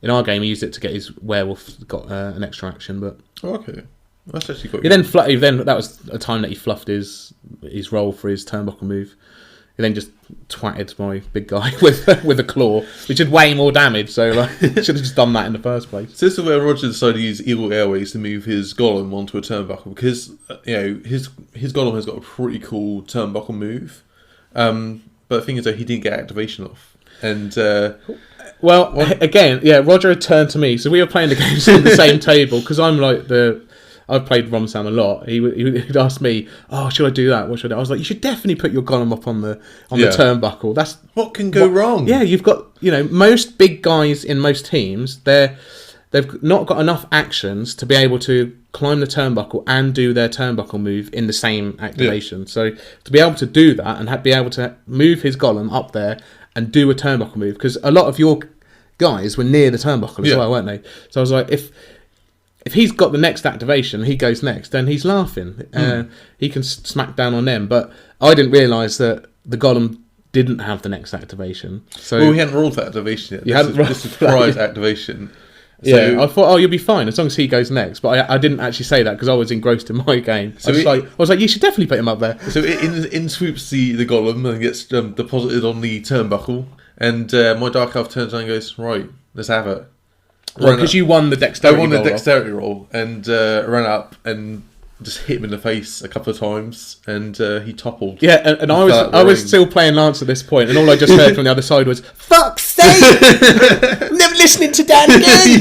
In our game, he used it to get his werewolf got an extra action. But okay, that's actually quite good. Then that was a time that he fluffed his roll for his turnbuckle move. He then just twatted my big guy with a claw, which did way more damage. So should have just done that in the first place. So this is where Roger decided to use Eagle Airways to move his golem onto a turnbuckle because his golem has got a pretty cool turnbuckle move. But the thing is that he didn't get activation off. And Roger had turned to me. So we were playing the games on the same table because I'm like I've played Rumbleslam a lot. He'd ask me, "Oh, should I do that? What should I do?" I was like, "You should definitely put your golem up on the turnbuckle. That's what can go wrong." Yeah, you've got most big guys in most teams. They've not got enough actions to be able to climb the turnbuckle and do their turnbuckle move in the same activation. Yeah. So to be able to do that and be able to move his golem up there and do a turnbuckle move, because a lot of your guys were near the turnbuckle as well, weren't they? So I was like, if he's got the next activation, he goes next, then he's laughing. He can smack down on them. But I didn't realise that the golem didn't have the next activation. So we hadn't rolled that activation yet. This is surprise activation. So I thought, you'll be fine as long as he goes next. But I didn't actually say that because I was engrossed in my game. So I was like, you should definitely put him up there. So in swoops the golem and gets deposited on the turnbuckle. And my Dark Elf turns around and goes, right, let's have it. Well, because you won the dexterity roll. I won the dexterity roll and ran up and just hit him in the face a couple of times, and he toppled. Yeah, and I was still playing Lance at this point, and all I just heard from the other side was, "Fuck's sake! Never listening to Dan again."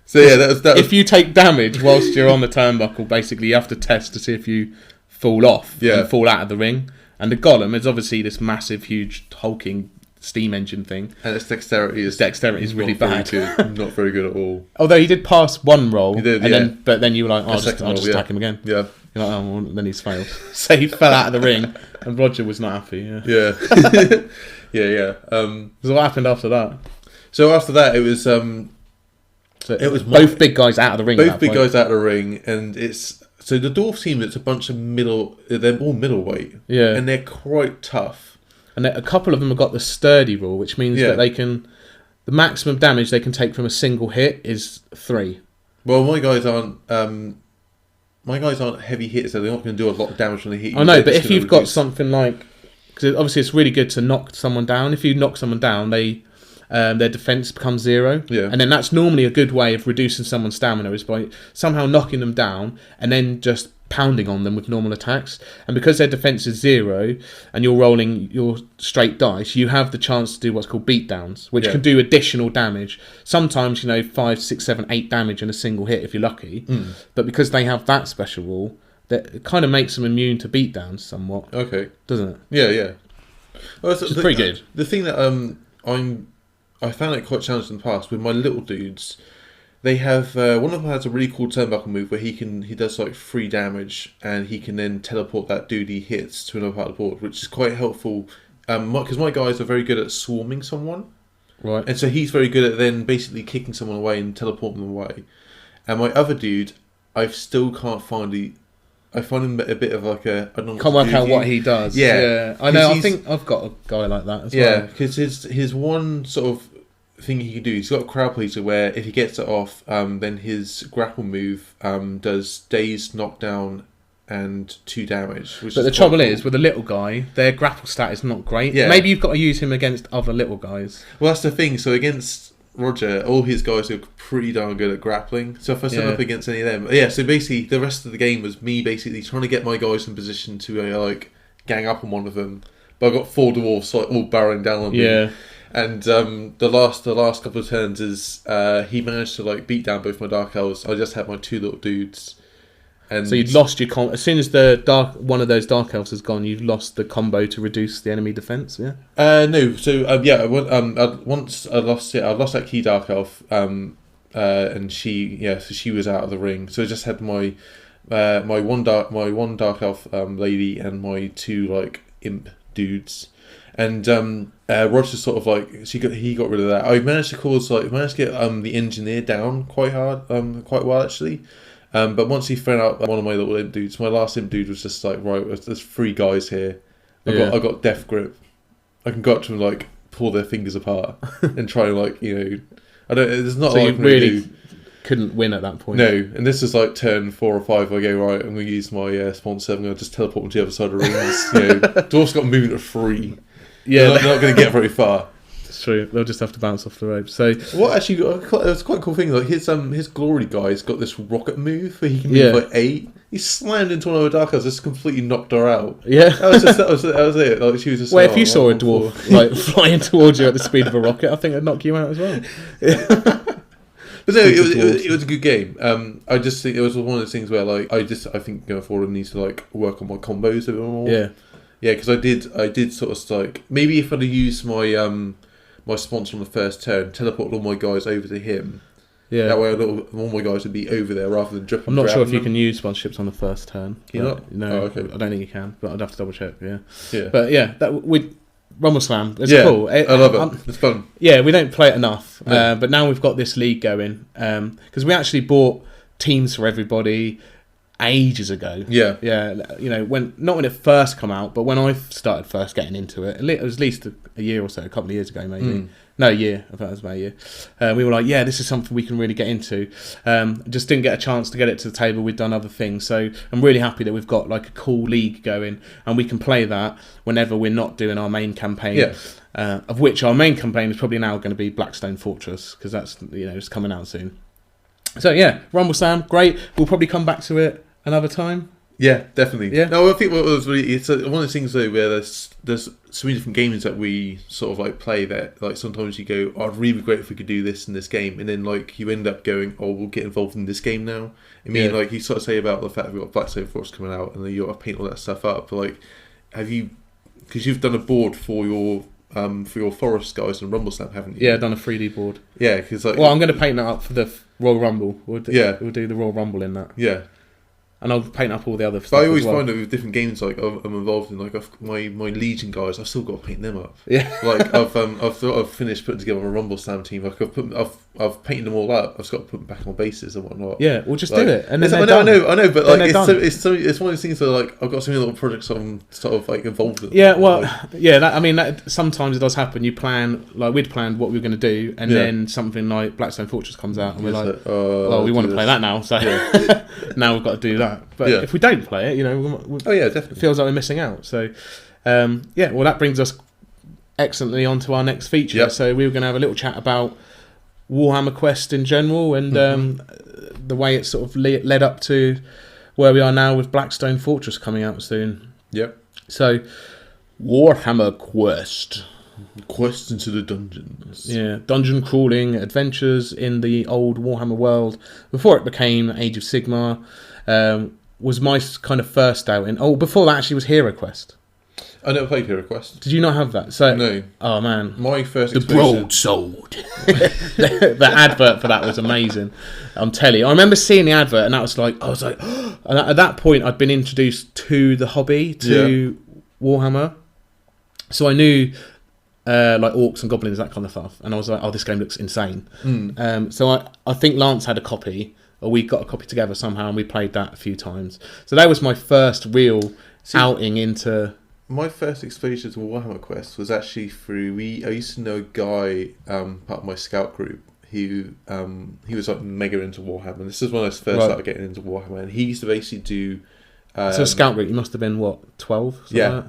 So yeah, that was. If you take damage whilst you're on the turnbuckle, basically you have to test to see if you fall off and fall out of the ring. And the golem is obviously this massive, huge, hulking steam engine thing, and its dexterity is really bad. Not very good at all. Although he did pass one roll, he did, but then you were like, I'll just attack him again. Yeah, you're like, well, then he's failed. So he fell out of the ring, and Roger was not happy. Yeah. So what happened after that? So after that, it was both big guys out of the ring. Both big guys out of the ring, and it's so the dwarf team. It's a bunch of they're all middleweight. Yeah, and they're quite tough. And a couple of them have got the sturdy rule, which means that the maximum damage they can take from a single hit is 3. Well, my guys aren't heavy hits, so they're not going to do a lot of damage when they hit you. I know, but if you've got something like, because obviously it's really good to knock someone down. If you knock someone down, their defense becomes 0. Yeah. And then that's normally a good way of reducing someone's stamina, is by somehow knocking them down and then just pounding on them with normal attacks, and because their defense is 0 and you're rolling your straight dice, you have the chance to do what's called beatdowns, which can do additional damage. Sometimes 5, 6, 7, 8 damage in a single hit if you're lucky. But because they have that special rule, that it kind of makes them immune to beatdowns somewhat. Okay, doesn't it? Yeah. Well, it's pretty good. The thing that I found it quite challenging in the past with my little dudes. They have one of them has a really cool turnbuckle move where he does like 3 damage, and he can then teleport that dude he hits to another part of the board, which is quite helpful. Because my guys are very good at swarming someone, right? And so he's very good at then basically kicking someone away and teleporting them away. And my other dude, I still can't find I find him a bit of like a... I don't know can't work out what he does. Yeah. I know. I think I've got a guy like that as well. Yeah, because his one sort of thing he can do, he's got a crowd pleaser where if he gets it off, then his grapple move does dazed, knockdown, and 2 damage. But the trouble is, with a little guy, their grapple stat is not great. Yeah. Maybe you've got to use him against other little guys. Well, that's the thing. So against Roger, all his guys are pretty darn good at grappling. So if I set up against any of them... so basically, the rest of the game was me basically trying to get my guys in position to gang up on one of them. But I got 4 dwarfs all barreling down on me. Yeah. And the last couple of turns is he managed to beat down both my dark elves. I just had my 2 little dudes. And so you'd lost your as soon as one of those dark elves has gone, you've lost the combo to reduce the enemy defense. Yeah. No. So once I lost it, I lost that key dark elf. And she was out of the ring. So I just had my one dark elf lady and my 2 imp dudes. And Roger sort of he got rid of that. I managed to get the engineer down quite well actually. But once he found out one of my little imp dudes, my last imp dude was just right, there's 3 guys here. I got death grip. I can go up to them pull their fingers apart and try and I don't. There's not. So you really couldn't win at that point. No, and this is turn 4 or 5. I go right. I'm going to use my sponsor. I'm going to just teleport them to the other side of the rings. Dwarf's got movement of 3. Yeah, they're not going to get very far. It's true. They'll just have to bounce off the ropes. So what actually? It was quite a cool thing. His glory guy's got this rocket move where he can move 8. He slammed into one of the dark elves, just completely knocked her out. Yeah, that was it. She was just. Well, if you saw a dwarf flying towards you at the speed of a rocket, I think it'd knock you out as well. But no, it was a good game. I just think it was one of those things where I think going forward I need to work on my combos a bit more. Yeah. Yeah, because I did sort of maybe if I'd have used my my sponsor on the first turn, teleport all my guys over to him. Yeah, that way all my guys would be over there rather than dripping. I'm not sure if you can use sponsorships on the first turn. No, okay. I don't think you can, but I'd have to double check. Yeah. But that with Rumbleslam, it's cool. I love it. It's fun. Yeah, we don't play it enough, but now we've got this league going because we actually bought teams for everybody ages ago. Yeah. When it first come out, but when I started first getting into it, it was at least a year or so, a couple of years ago maybe. No, a year. I thought it was about a year. We were this is something we can really get into. Just didn't get a chance to get it to the table. We'd done other things, so I'm really happy that we've got a cool league going, and we can play that whenever we're not doing our main campaign. Yeah. Of which our main campaign is probably now going to be Blackstone Fortress, because that's it's coming out soon. So yeah, Rumbleslam, great. We'll probably come back to it another time. Yeah, definitely. Yeah. No, I think what was really it's one of those things though where there's so many different games that we sort of play that sometimes you go, oh, it'd really be great if we could do this in this game, and then you end up going, oh, we'll get involved in this game now. I mean, you sort of say about the fact that we've got Blackstone Force coming out and then you got to paint all that stuff up, but have you, because you've done a board for your Forest guys and Rumbleslam, haven't you? Yeah, I've done a 3D board. Yeah, because I'm going to paint that up for the Royal Rumble. We'll do the Royal Rumble in that. Yeah. And I'll paint up all the other stuff. But I always find that with different games, I'm involved in, my Legion guys, I've still got to paint them up. Yeah. I've finished putting together my Rumbleslam team. I've painted them all up. I've just got to put them back on bases and whatnot. Yeah, we'll just do it. And then I know, but it's one of those things that I've got so many little projects I'm sort of involved in. Yeah, well, that sometimes it does happen. You plan, we'd planned what we were going to do, and then something like Blackstone Fortress comes out, and we're we want to play that now, so now we've got to do that. But if we don't play it, definitely it feels like we're missing out. So, that brings us excellently onto our next feature. Yep. So we were going to have a little chat about Warhammer Quest in general and the way it's sort of led up to where we are now with Blackstone Fortress coming out soon. Yep. So, Warhammer Quest. Quest into the dungeons. Yeah, dungeon crawling adventures in the old Warhammer world before it became Age of Sigmar. Was my kind of first outing. Oh, before that actually was Hero Quest. I never played Hero Quest. Did you not have that? So, no. Oh man, my first the broadsword. The advert for that was amazing. I'm telling you, I remember seeing the advert, and I was like, and at that point, I'd been introduced to the hobby, to Warhammer, so I knew like orcs and goblins, that kind of stuff, and I was like, oh, this game looks insane. So I think Lance had a copy, or we got a copy together somehow, and we played that a few times. So that was my first real outing into. My first exposure to Warhammer Quest was actually through I used to know a guy, part of my scout group, who he was like mega into Warhammer. This is when I first started getting into Warhammer, and he used to basically do. So scout group, you must have been what, 12? Yeah.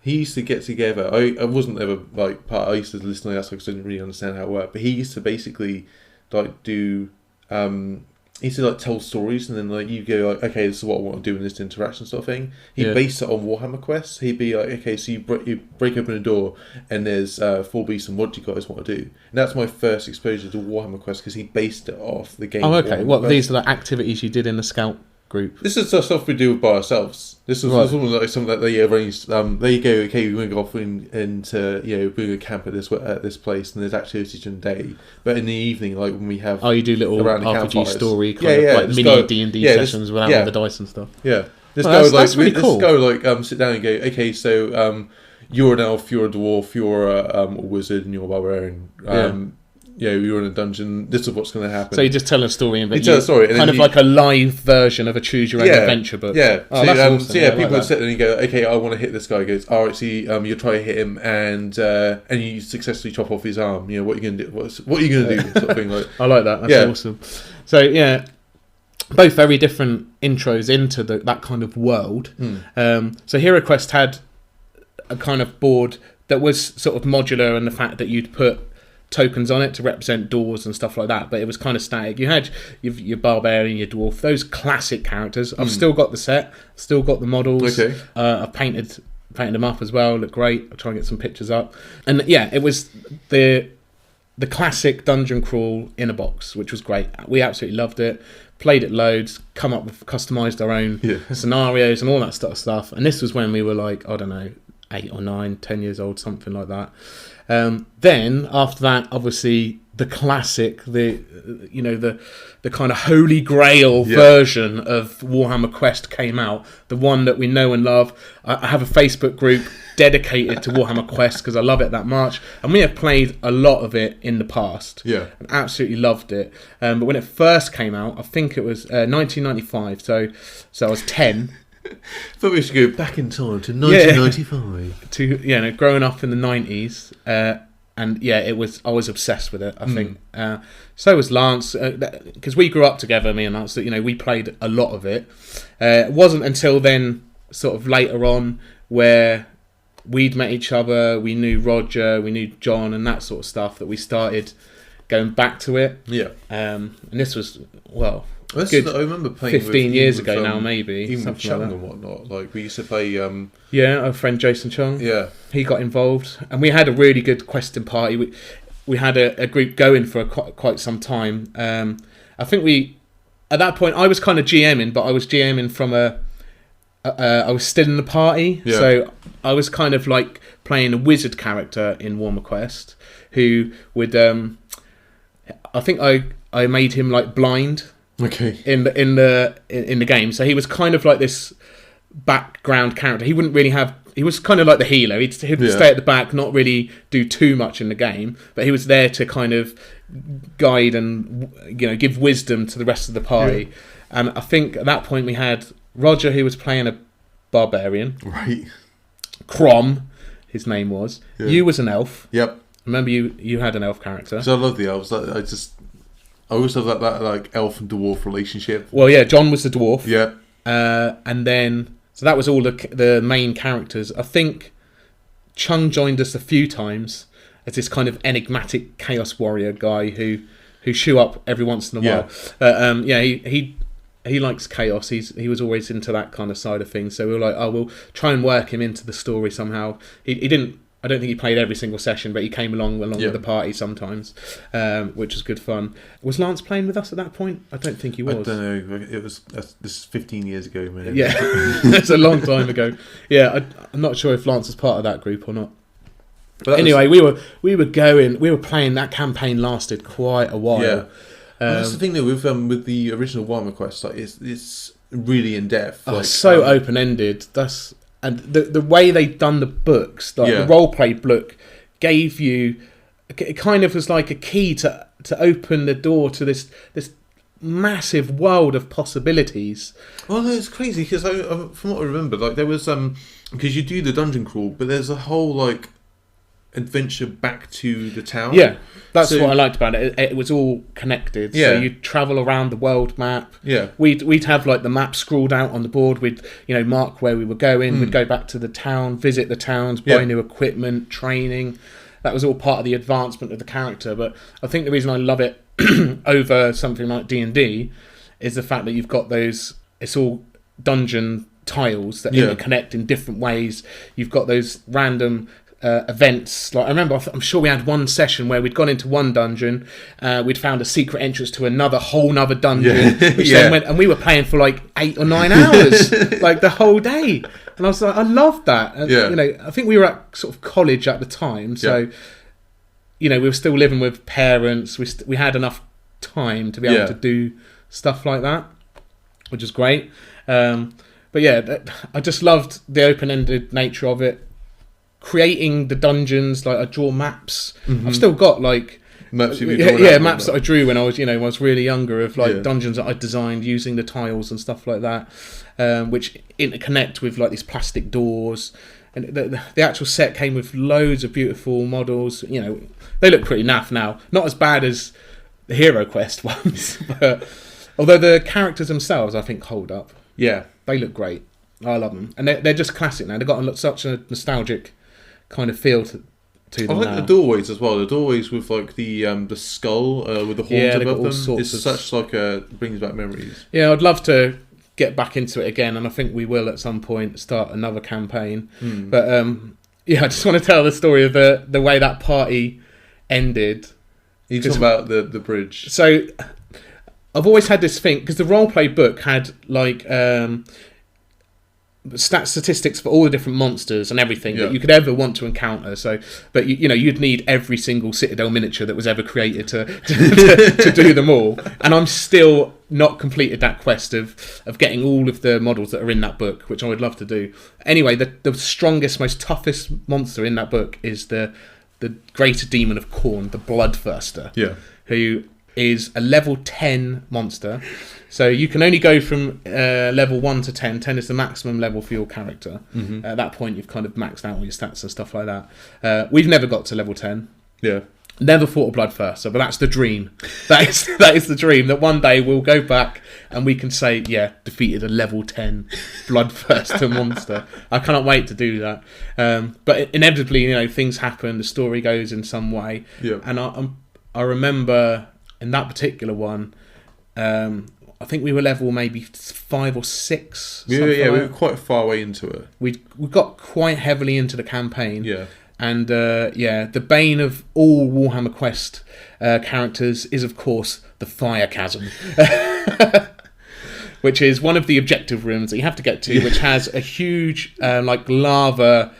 He used to get together. I wasn't ever like part. I used to listen to that because I didn't really understand how it worked. But he used to basically like do. He used to like tell stories, and then like you go like, okay, this is what I want to do in this interaction sort of thing. He based it on Warhammer Quest. He'd be like, okay, so you break open a door, and there's 4 beasts, and what do you guys want to do? And that's my first exposure to Warhammer Quest because he based it off the game. Oh, okay. What these are the activities you did in the scout group? This is the stuff we do by ourselves. This was something that they arranged. There you go. Okay, we're going to go off into we're going to camp at this place, and there's activities during the day. But in the evening, like when we have you do little RPG story kind of like mini D&D sessions without all the dice and stuff. Yeah, this guy would sit down and go, okay, so you're an elf, you're a dwarf, you're a wizard, and you're a barbarian. You're in a dungeon. This is what's going to happen. So you just tell a story, and tell a story, and kind of like a live version of a choose your own adventure book. Yeah. Oh, that's awesome. So people would sit there and you go, okay, I want to hit this guy. He goes, all right. So you try to hit him, and you successfully chop off his arm. What are you going to do? What are you going to do? Sort of thing. Like, I like that. That's awesome. So both very different intros into that kind of world. So Hero Quest had a kind of board that was sort of modular, and the fact that you'd put tokens on it to represent doors and stuff like that, but it was kind of static. You had your barbarian, your dwarf, those classic characters. I've still got the set, still got the models. Okay. I've painted them up as well. Look great. I'll try and get some pictures up. And it was the classic dungeon crawl in a box, which was great. We absolutely loved it. Played it loads, come up with customized our own scenarios and all that sort of stuff. And this was when we were like, I don't know, 8 or 9, 10 years old, something like that. Then after that, obviously the classic, the kind of holy grail version of Warhammer Quest came out, the one that we know and love. I have a Facebook group dedicated to Warhammer Quest because I love it that much, and we have played a lot of it in the past. And absolutely loved it. But when it first came out, I think it was 1995. So I was 10. I thought we should go back in time to 1995. Growing up in the 90s, I was obsessed with it. I think so was Lance, because we grew up together, me and Lance. We played a lot of it. It wasn't until then, sort of later on, where we'd met each other. We knew Roger, we knew John, and that sort of stuff, that we started going back to it. And this was I remember playing 15 years ago now, maybe. Even with Chung like and whatnot. Like, we used to play... our friend Jason Chung. Yeah. He got involved. And we had a really good questing party. We had a group going for quite some time. I think at that point, I was kind of GMing, but I was GMing from I was still in the party. Yeah. So I was kind of like playing a wizard character in Warhammer Quest, who would... I think I made him like blind... Okay. In the game, so he was kind of like this background character. He wouldn't really have. He was kind of like the healer. He'd stay at the back, not really do too much in the game, but he was there to kind of guide and give wisdom to the rest of the party. And I think at that point we had Roger, who was playing a barbarian. Right. Crom, his name was. Yeah. You was an elf. Yep. Remember you had an elf character. So I love the elves. I always love that like elf and dwarf relationship. Well, yeah, John was the dwarf. Yeah. And then, so that was all the main characters. I think Chung joined us a few times as this kind of enigmatic chaos warrior guy who show up every once in a while. he likes chaos. He was always into that kind of side of things. So we were like, oh, we'll try and work him into the story somehow. He didn't. I don't think he played every single session, but he came along with the party sometimes, which was good fun. Was Lance playing with us at that point? I don't think he was. I don't know. It was this is 15 years ago, man. Yeah, it's a long time ago. Yeah, I'm not sure if Lance was part of that group or not. But anyway, we were playing. That campaign lasted quite a while. Yeah. That's the thing though with the original Warhammer Quest, like it's really in depth. Like, so open ended. And the way they'd done the books, like the roleplay book, gave you, it kind of was like a key to open the door to this massive world of possibilities. Well, no, it's crazy because from what I remember, like there was because you do the dungeon crawl, but there's a whole like adventure back to the town. Yeah, that's what I liked about it. It was all connected. Yeah. So you'd travel around the world map. Yeah. We'd have like the map scrawled out on the board. We'd mark where we were going. We'd go back to the town, visit the towns, buy new equipment, training. That was all part of the advancement of the character. But I think the reason I love it over something like D&D is the fact that you've got those. It's all dungeon tiles that interconnect in different ways. You've got those random events. Like I remember, I'm sure we had one session where we'd gone into one dungeon, we'd found a secret entrance to whole nother dungeon, which then went, and we were playing for like 8 or 9 hours, like the whole day. And I was like, I loved that. And, I think we were at sort of college at the time, so we were still living with parents. We had enough time to be able to do stuff like that, which is great. But I just loved the open-ended nature of it. Creating the dungeons, like I draw maps. I've still got like maps. Maps that I drew when I was really younger of like dungeons that I designed using the tiles and stuff like that, which interconnect with like these plastic doors. And the actual set came with loads of beautiful models. They look pretty naff now. Not as bad as the Hero Quest ones, but although the characters themselves, I think, hold up. Yeah, they look great. I love them, and they're just classic now. They've got such a nostalgic kind of feel to them. I like the doorways as well. The doorways with like the skull with the horns above them. It's such like brings back memories. Yeah, I'd love to get back into it again, and I think we will at some point start another campaign. But I just want to tell the story of the way that party ended. You talk about the bridge. So I've always had this thing because the roleplay book had like statistics for all the different monsters and everything that you could ever want to encounter. So, but you'd need every single Citadel miniature that was ever created to do them all. And I'm still not completed that quest of getting all of the models that are in that book, which I would love to do. Anyway, the strongest, most toughest monster in that book is the Greater Demon of Khorne, the Bloodthirster. Yeah, who is a level 10 monster. So you can only go from level 1 to 10. 10 is the maximum level for your character. At that point, you've kind of maxed out all your stats and stuff like that. We've never got to level 10. Yeah. Never fought a Bloodthirster, but that's the dream. That is the dream, that one day we'll go back and we can say, defeated a level 10 Bloodthirster monster. I cannot wait to do that. But inevitably, things happen. The story goes in some way. Yeah. And I remember in that particular one, I think we were level maybe 5 or 6. We were quite far away into it. We got quite heavily into the campaign. Yeah. And the bane of all Warhammer Quest characters is, of course, the Fire Chasm, which is one of the objective rooms that you have to get to, which has a huge lava.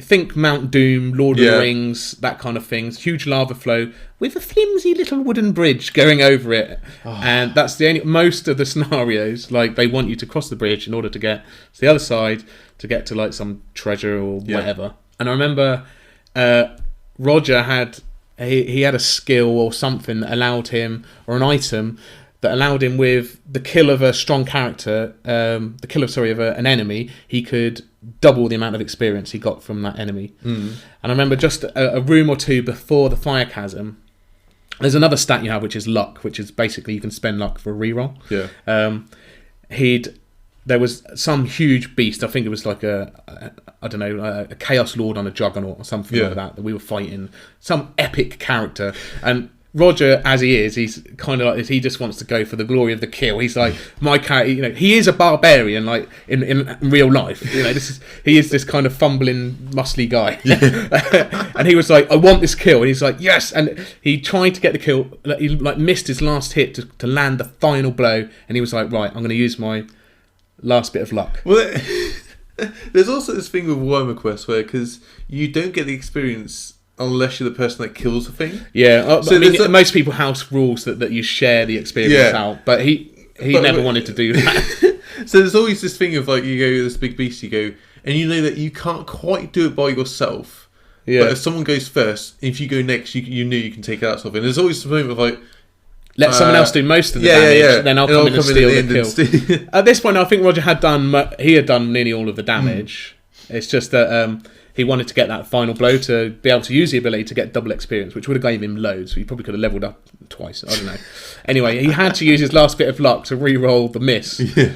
Think Mount Doom, Lord of the Rings, that kind of things. Huge lava flow with a flimsy little wooden bridge going over it. And that's most of the scenarios, like they want you to cross the bridge in order to get to the other side to get to like some treasure or whatever. And I remember Roger had a skill or something that allowed him, or an item that allowed him, with the kill of a strong character, of an enemy, he could double the amount of experience he got from that enemy. And I remember just a room or two before the Fire Chasm, there's another stat you have, which is luck, which is basically you can spend luck for a reroll. Yeah. There was some huge beast, I think it was like a Chaos Lord on a Juggernaut or something like that we were fighting. Some epic character. And Roger, as he is, he's kind of like this. He just wants to go for the glory of the kill. He's like, my character, he is a barbarian, like in real life. He is this kind of fumbling, muscly guy. And he was like, I want this kill, and he's like, yes. And he tried to get the kill. He like missed his last hit to land the final blow, and he was like, right, I'm going to use my last bit of luck. Well, there's also this thing with Warhammer Quest where because you don't get the experience unless you're the person that kills the thing. Yeah, so most people house rules that you share the experience out, but he never wanted to do that. So there's always this thing of like, you go this big beast, you go, and you know that you can't quite do it by yourself. Yeah. But if someone goes first, if you go next, you know you can take it out something. There's always the moment of like, let someone else do most of the damage, then I'll come in and steal the kill. At this point, I think Roger had done nearly all of the damage. It's just that he wanted to get that final blow to be able to use the ability to get double experience, which would have gave him loads. So he probably could have leveled up twice. I don't know. Anyway, he had to use his last bit of luck to re-roll the miss. Yeah.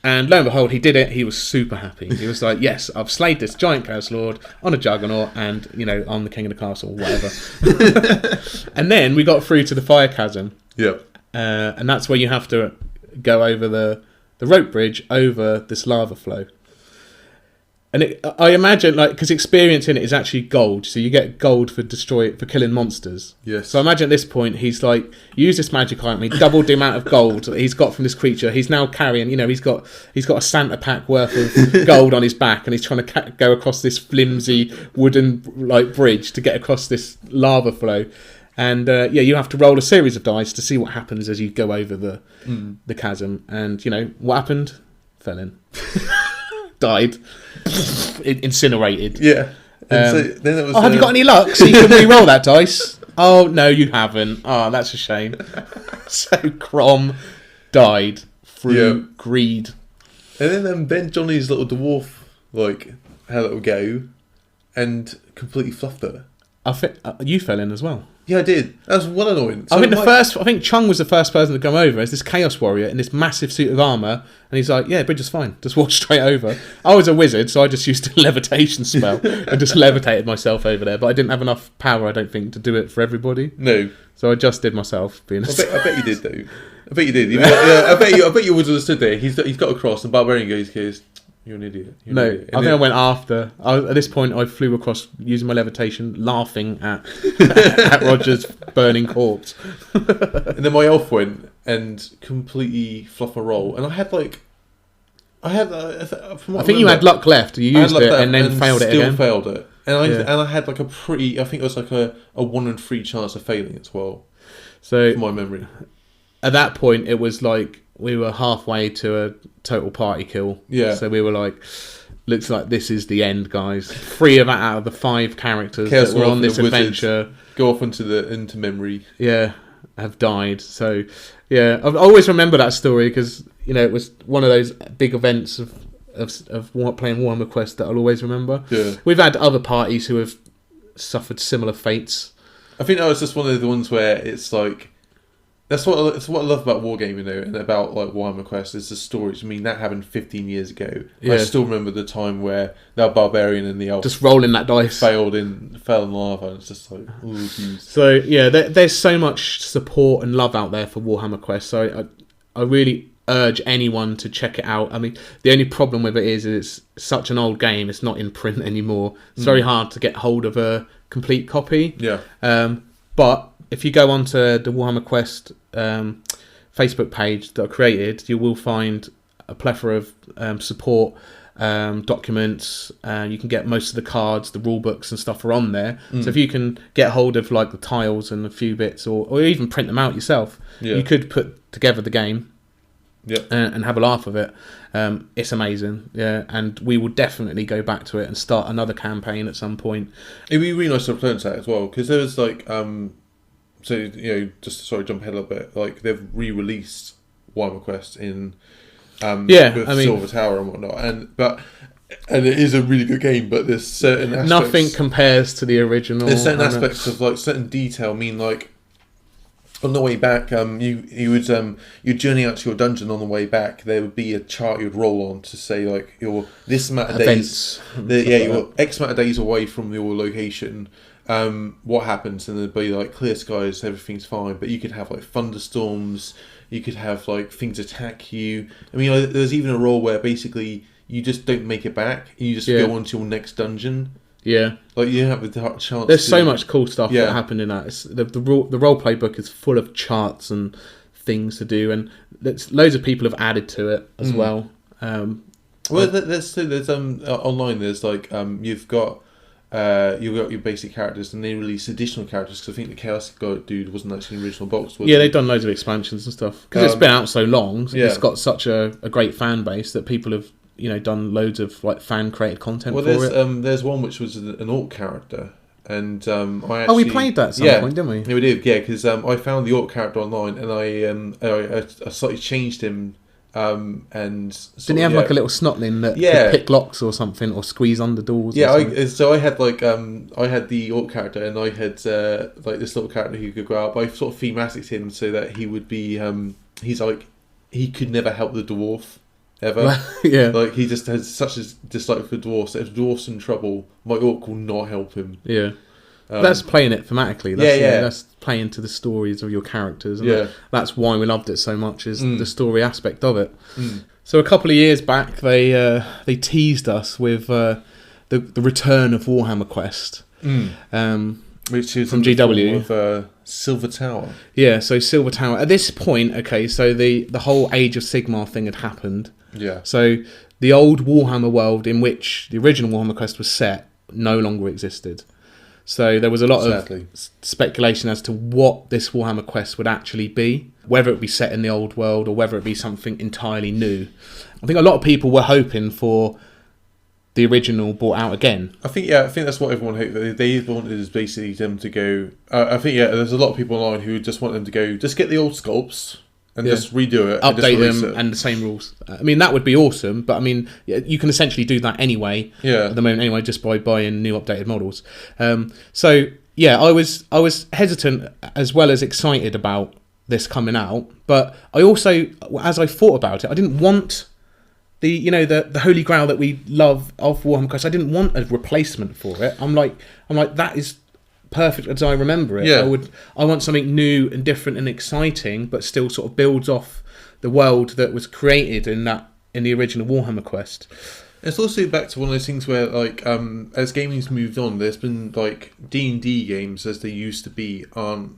And lo and behold, he did it. He was super happy. He was like, yes, I've slayed this giant Chaos Lord on a Juggernaut, and, I'm the king of the castle, whatever. And then we got through to the Fire Chasm. Yeah. And that's where you have to go over the rope bridge over this lava flow. And I imagine, because experience in it is actually gold, so you get gold for killing monsters. Yes. So I imagine at this point he's like, use this magic item. He doubled the amount of gold that he's got from this creature. He's now carrying, he's got a Santa pack worth of gold on his back, and he's trying to go across this flimsy wooden bridge to get across this lava flow. And you have to roll a series of dice to see what happens as you go over the chasm. And what happened? Fell in. Died. Incinerated. Yeah. So then it was, have you got any luck so you can re-roll that dice? Oh, no, you haven't. Oh, that's a shame. So Crom died through greed. And then Ben Johnny's little dwarf had a little go and completely fluffed it. I think you fell in as well. Yeah, I did. That was one annoying. So I think Chung was the first person to come over as this Chaos Warrior in this massive suit of armour, and he's like, yeah, bridge is fine. Just walk straight over. I was a wizard, so I just used a levitation spell and just levitated myself over there, but I didn't have enough power, I don't think, to do it for everybody. No. So I just did myself. I bet you did, though. I bet you did. I bet you would have stood there. He's got across, and Barbarian goes, you're an idiot. I think I went after. At this point, I flew across using my levitation, laughing at Roger's burning corpse. And then my elf went and completely fluffed a roll. And I think you had luck left. You used it and then failed it again. Still failed it. And I had a pretty. I think it was a 1 in 3 chance of failing as well. So from my memory, at that point, it was like we were halfway to a total party kill. Yeah. So we were like, looks like this is the end, guys. 3 out of the 5 characters Chaos that were on this adventure go off into memory. Yeah, have died. So yeah, I always remember that story because it was one of those big events of playing Warhammer Quest that I'll always remember. Yeah. We've had other parties who have suffered similar fates. I think that was just one of the ones where it's like. That's what I love about wargaming though, and about Warhammer Quest is the stories. I mean, that happened 15 years ago. Yeah. I still remember the time where that barbarian and the elf just rolling that dice fell in lava, and it's just like, ooh, geez. So yeah, there's so much support and love out there for Warhammer Quest. So I really urge anyone to check it out. I mean, the only problem with it is it's such an old game. It's not in print anymore. It's very hard to get hold of a complete copy. Yeah. But if you go onto the Warhammer Quest Facebook page that I created, you will find a plethora of support documents. You can get most of the cards, the rule books and stuff are on there. So if you can get hold of the tiles and a few bits, or even print them out yourself, you could put together the game and have a laugh with it. It's amazing, and we will definitely go back to it and start another campaign at some point. It'd be really nice to return to that as well, because there was so just to jump ahead a little bit, they've re-released Warhammer Quest in Silver Tower and whatnot, and it is a really good game, but there's certain aspects, nothing compares to the original. There's certain aspects of certain detail. I mean, on the way back, you'd journey out to your dungeon. On the way back, there would be a chart you'd roll on to say your this amount of days, you're X amount of days away from your location. what happens, and there'd be like clear skies, everything's fine, but you could have like thunderstorms, you could have like things attack you. I mean, like, there's even a role where basically you just don't make it back, you just go on to your next dungeon. Yeah, like you have the chance. There's so much cool stuff that happened in that. It's, the role play book is full of charts and things to do, and loads of people have added to it as well. There's online. There's like you've got your basic characters, and they release additional characters. Because I think the Chaos God dude wasn't actually in the original box. Was they've done loads of expansions and stuff because it's been out so long. So it's got such a great fan base that people have done loads of like fan created content. Well, there's one which was an orc character, and we played that at some point, didn't we? Yeah, we did. Yeah, because I found the orc character online, and I slightly changed him. And didn't he have like a little snotling that could pick locks or something, or squeeze under doors? So I had like I had the orc character, and I had like this little character who could go out. But I sort of thematicked him so that he would be he's like he could never help the dwarf ever. Like he just has such a dislike for dwarfs. That if dwarf's in trouble, my orc will not help him. That's playing it thematically. That's playing to the stories of your characters. And that's why we loved it so much, is the story aspect of it. So a couple of years back, they teased us with the return of Warhammer Quest, which is from GW with Silver Tower. Yeah, so Silver Tower. At this point, so the whole Age of Sigmar thing had happened. Yeah. So the old Warhammer world in which the original Warhammer Quest was set no longer existed. So there was a lot of speculation as to what this Warhammer Quest would actually be, whether it would be set in the old world or whether it be something entirely new. I think a lot of people were hoping for the original brought out again. I think that's what everyone hoped. They wanted is basically them to go. I think there's a lot of people online who just want them to go. Just get the old sculpts and just redo it, update them, and the same rules. I mean, that would be awesome, but I mean, you can essentially do that anyway. At the moment, anyway, just by buying new updated models. I was hesitant as well as excited about this coming out, but I also, as I thought about it, I didn't want the holy grail that we love of Warhammer Quest. I didn't want a replacement for it. I'm like that is perfect as I remember it. I want something new and different and exciting, but still sort of builds off the world that was created in the original Warhammer Quest. It's also back to one of those things where, like, as gaming's moved on, there's been like D&D games as they used to be aren't.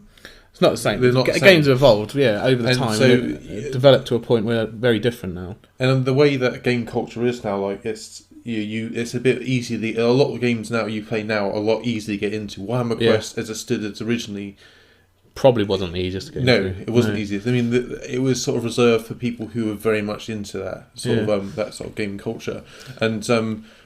It's not the same. They're not the same. Games have evolved, over the time. So it developed to a point where they're very different now. And the way that game culture is now, like it's a bit easier. A lot of games now you play now are a lot easier to get into. Warhammer Quest, as it stood, it's originally probably wasn't the easiest to get into. It wasn't easiest. I mean, it was sort of reserved for people who were very much into that sort of that sort of game culture. And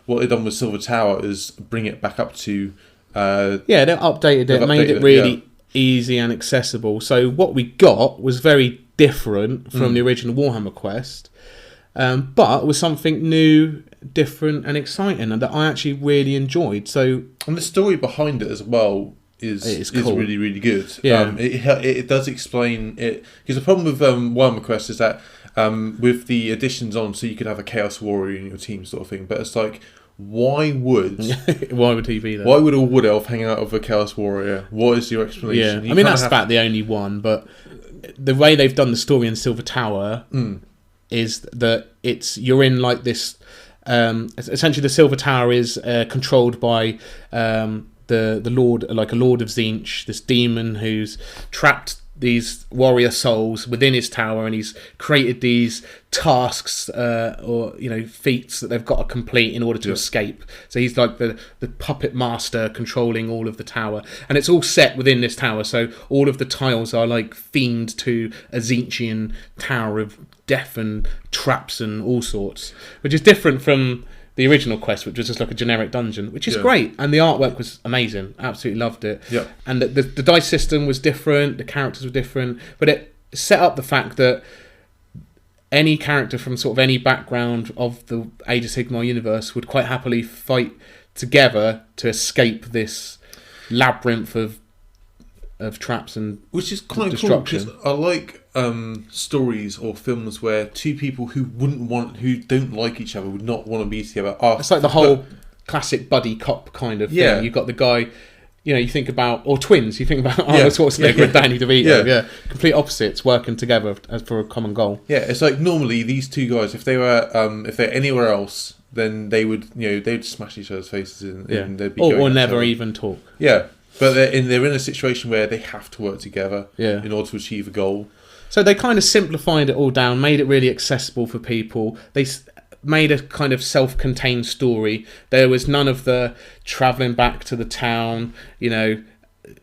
what they've done with Silver Tower is bring it back up to. They updated it, made it really easy and accessible. So what we got was very different from the original Warhammer Quest, but was something new, different and exciting, and that I actually really enjoyed. So, and the story behind it as well is cool. really, really good. It does explain it, because the problem with Warhammer Quest is that with the additions on, so you could have a Chaos Warrior in your team sort of thing, but it's like, why would he be there? Why would a Wood Elf hang out with a Chaos Warrior? What is your explanation? I mean, that's about the only one, but the way they've done the story in Silver Tower is that you're in like this. Essentially, the Silver Tower is controlled by the Lord, like a Lord of Tzeentch, this demon who's trapped these warrior souls within his tower, and he's created these tasks or feats that they've got to complete in order to escape. So he's like the puppet master controlling all of the tower, and it's all set within this tower. So all of the tiles are like themed to a Tzeentchian tower of death and traps and all sorts, which is different from the original quest, which was just like a generic dungeon, which is great, and the artwork was amazing. Absolutely loved it. And the dice system was different, the characters were different, but it set up the fact that any character from sort of any background of the Age of Sigmar universe would quite happily fight together to escape this labyrinth of traps and which is kind of destruction. Cool, because I like stories or films where two people who don't like each other would not want to be together. It's like the whole classic buddy cop kind of thing. You've got the guy you think about, or twins, you think about Arnold Schwarzenegger and Danny DeVito. Yeah. Complete opposites working together for a common goal. Yeah, it's like normally these two guys, if they're anywhere else, then they would, they'd smash each other's faces and they'd be or never even talk. Yeah, but they're in a situation where they have to work together in order to achieve a goal. So they kind of simplified it all down, made it really accessible for people. They made a kind of self-contained story. There was none of the travelling back to the town,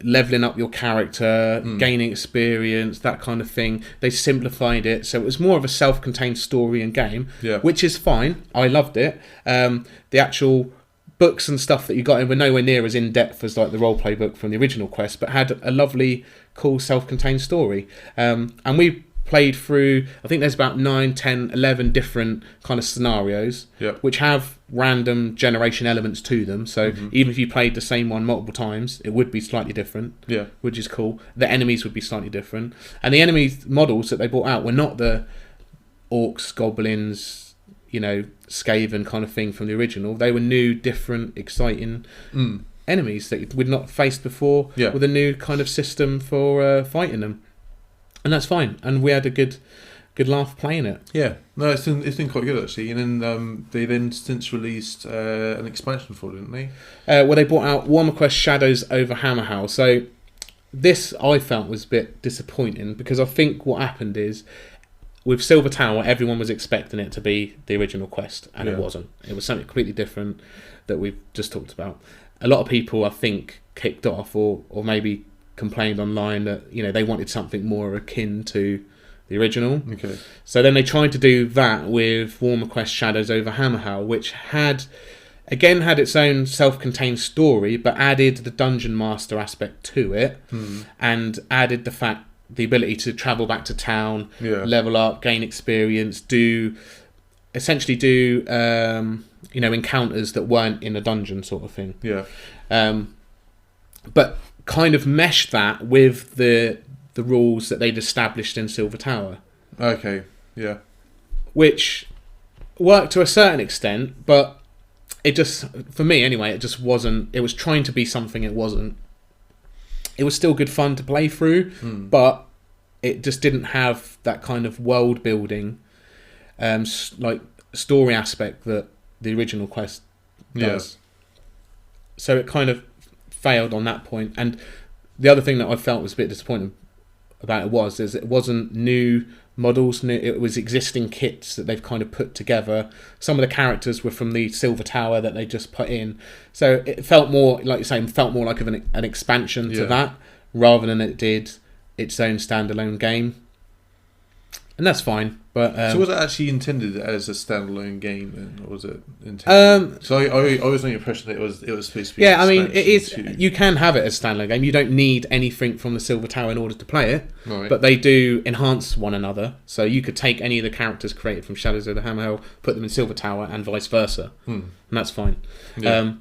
leveling up your character, gaining experience, that kind of thing. They simplified it, so it was more of a self-contained story and game, which is fine. I loved it. The actual books and stuff that you got in were nowhere near as in-depth as like the roleplay book from the original Quest, but had a lovely, cool, self-contained story. And we played through, I think there's about 9, 10, 11 different kind of scenarios, which have random generation elements to them. So even if you played the same one multiple times, it would be slightly different, which is cool. The enemies would be slightly different. And the enemy models that they brought out were not the orcs, goblins, Skaven kind of thing from the original. They were new, different, exciting enemies that we'd not faced before with a new kind of system for fighting them. And that's fine. And we had a good laugh playing it. Yeah. No, it's been quite good actually. And then they since released an expansion for it, didn't they? Well, they brought out Warhammer Quest Shadows over Hammerhal. So this I felt was a bit disappointing because I think what happened is with Silver Tower, everyone was expecting it to be the original Quest, and it wasn't. It was something completely different that we've just talked about. A lot of people, I think, kicked off or maybe complained online that they wanted something more akin to the original. Okay. So then they tried to do that with Warhammer Quest Shadows over Hammerhal, which had its own self-contained story, but added the dungeon master aspect to it, and added the ability to travel back to town, level up, gain experience, essentially do encounters that weren't in a dungeon sort of thing. Yeah. But kind of meshed that with the rules that they'd established in Silver Tower. Okay, yeah. Which worked to a certain extent, but it just, for me anyway, it just wasn't. It was trying to be something it wasn't. It was still good fun to play through, but it just didn't have that kind of world building, like story aspect that the original Quest does. So it kind of failed on that point. And the other thing that I felt was a bit disappointing about it is it wasn't new models, it was existing kits that they've kind of put together. Some of the characters were from the Silver Tower that they just put in. So it felt more, like you're saying, like an expansion to that, rather than it did its own standalone game. And that's fine. But so was it actually intended as a standalone game then, or was it intended? So I was under the impression that it was supposed to be. Yeah, I mean, it is. You can have it as a standalone game. You don't need anything from the Silver Tower in order to play it. Right. But they do enhance one another. So you could take any of the characters created from Shadows of the Hammerhell, put them in Silver Tower, and vice versa, and that's fine. Yeah.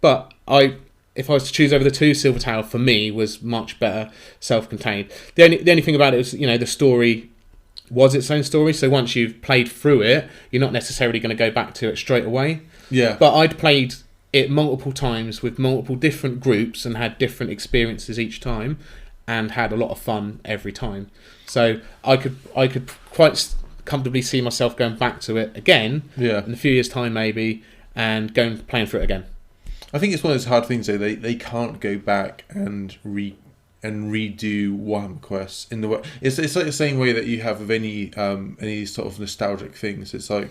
But if I was to choose over the two, Silver Tower for me was much better, self-contained. The only thing about it was, the story was its own story. So once you've played through it, you're not necessarily going to go back to it straight away. Yeah. But I'd played it multiple times with multiple different groups and had different experiences each time, and had a lot of fun every time. So I could quite comfortably see myself going back to it again in a few years' time maybe, and playing through it again. I think it's one of those hard things though. They can't go back and redo Warhammer quests in the way. It's like the same way that you have with any sort of nostalgic things. It's like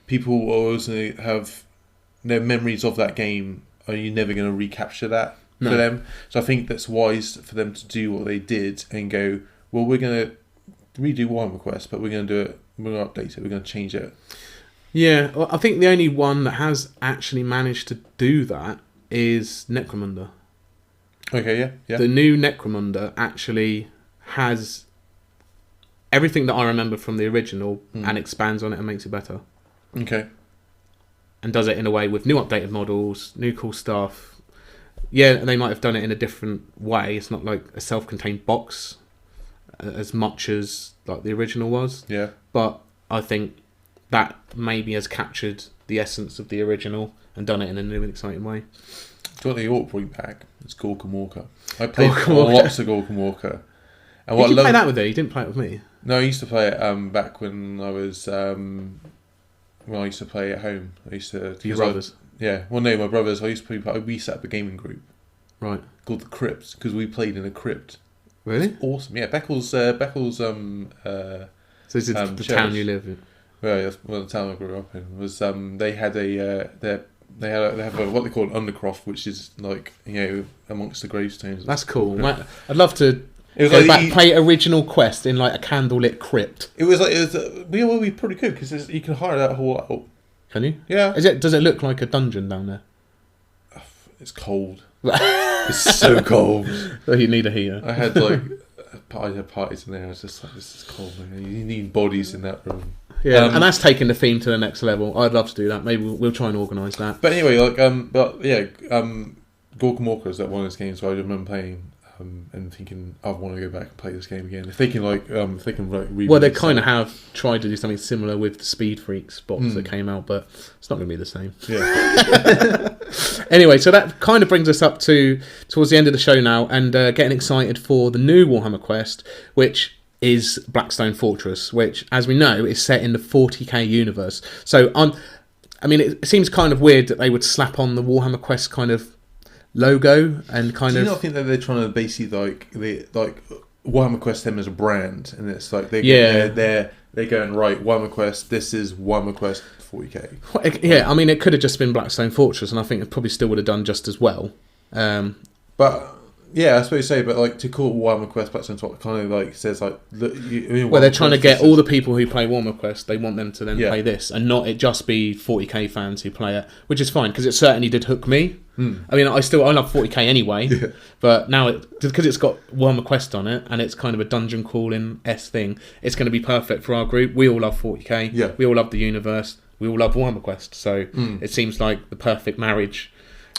people will always have their memories of that game. Are you never going to recapture that for them? So I think that's wise for them to do what they did and go, well, we're going to redo Warhammer Quest, but we're going to do it. We're going to update it. We're going to change it. Yeah, well, I think the only one that has actually managed to do that is Necromunda. Okay, yeah. The new Necromunda actually has everything that I remember from the original and expands on it and makes it better. Okay. And does it in a way with new updated models, new cool stuff. Yeah, they might have done it in a different way. It's not like a self-contained box as much as like the original was. Yeah. But I think that maybe has captured the essence of the original and done it in a new and exciting way. Do you want the York bring back? It's Gork and Walker. I played lots of Gork and Walker. And Did you play that with you? You didn't play it with me. No, I used to play it back when I was when I used to play at home. I used to. Your brothers. Well, no, my brothers. I used to we set up a gaming group. Right. Called the Crypt because we played in a crypt. Really? It's awesome. Yeah, Beccles. So this is the town you live in. Well, the town I grew up in was. They had they have a, what they call an undercroft, which is like amongst the gravestones. That's cool. I'd love to. It was like play original quest in like a candlelit crypt. It was we pretty good because you can hire that whole out. Can you? Yeah. Does it look like a dungeon down there? It's cold. It's so cold. So you need a heater. I had like parties in there. I was just like, this is cold, man. You need bodies in that room. Yeah, and that's taking the theme to the next level. I'd love to do that. Maybe we'll try and organise that. But anyway, Gork and Walker is that one of those games where I remember playing and thinking I want to go back and play this game again. If they can well, they kind of have tried to do something similar with the Speed Freaks box that came out, but it's not going to be the same. Yeah. Anyway, so that kind of brings us up towards the end of the show now, and getting excited for the new Warhammer quest, which is Blackstone Fortress, which, as we know, is set in the 40k universe. So, it seems kind of weird that they would slap on the Warhammer quest kind of logo and kind Do of. you not think that they're trying to basically like Warhammer Quest them as a brand, and it's like they're going right Warhammer Quest. This is Warhammer Quest 40k. Yeah, it could have just been Blackstone Fortress, and I think it probably still would have done just as well. But yeah, I suppose so. But like to call it Warhammer Quest Blackstone Fortress kind of like says like well, they're trying to get all the people who play Warhammer Quest. They want them to then play this, and not it just be 40k fans who play it, which is fine because it certainly did hook me. I love 40k anyway, but now because it's got Warhammer Quest on it and it's kind of a dungeon crawling thing, it's going to be perfect for our group. We all love 40k. Yeah. We all love the universe. We all love Warhammer Quest. So it seems like the perfect marriage.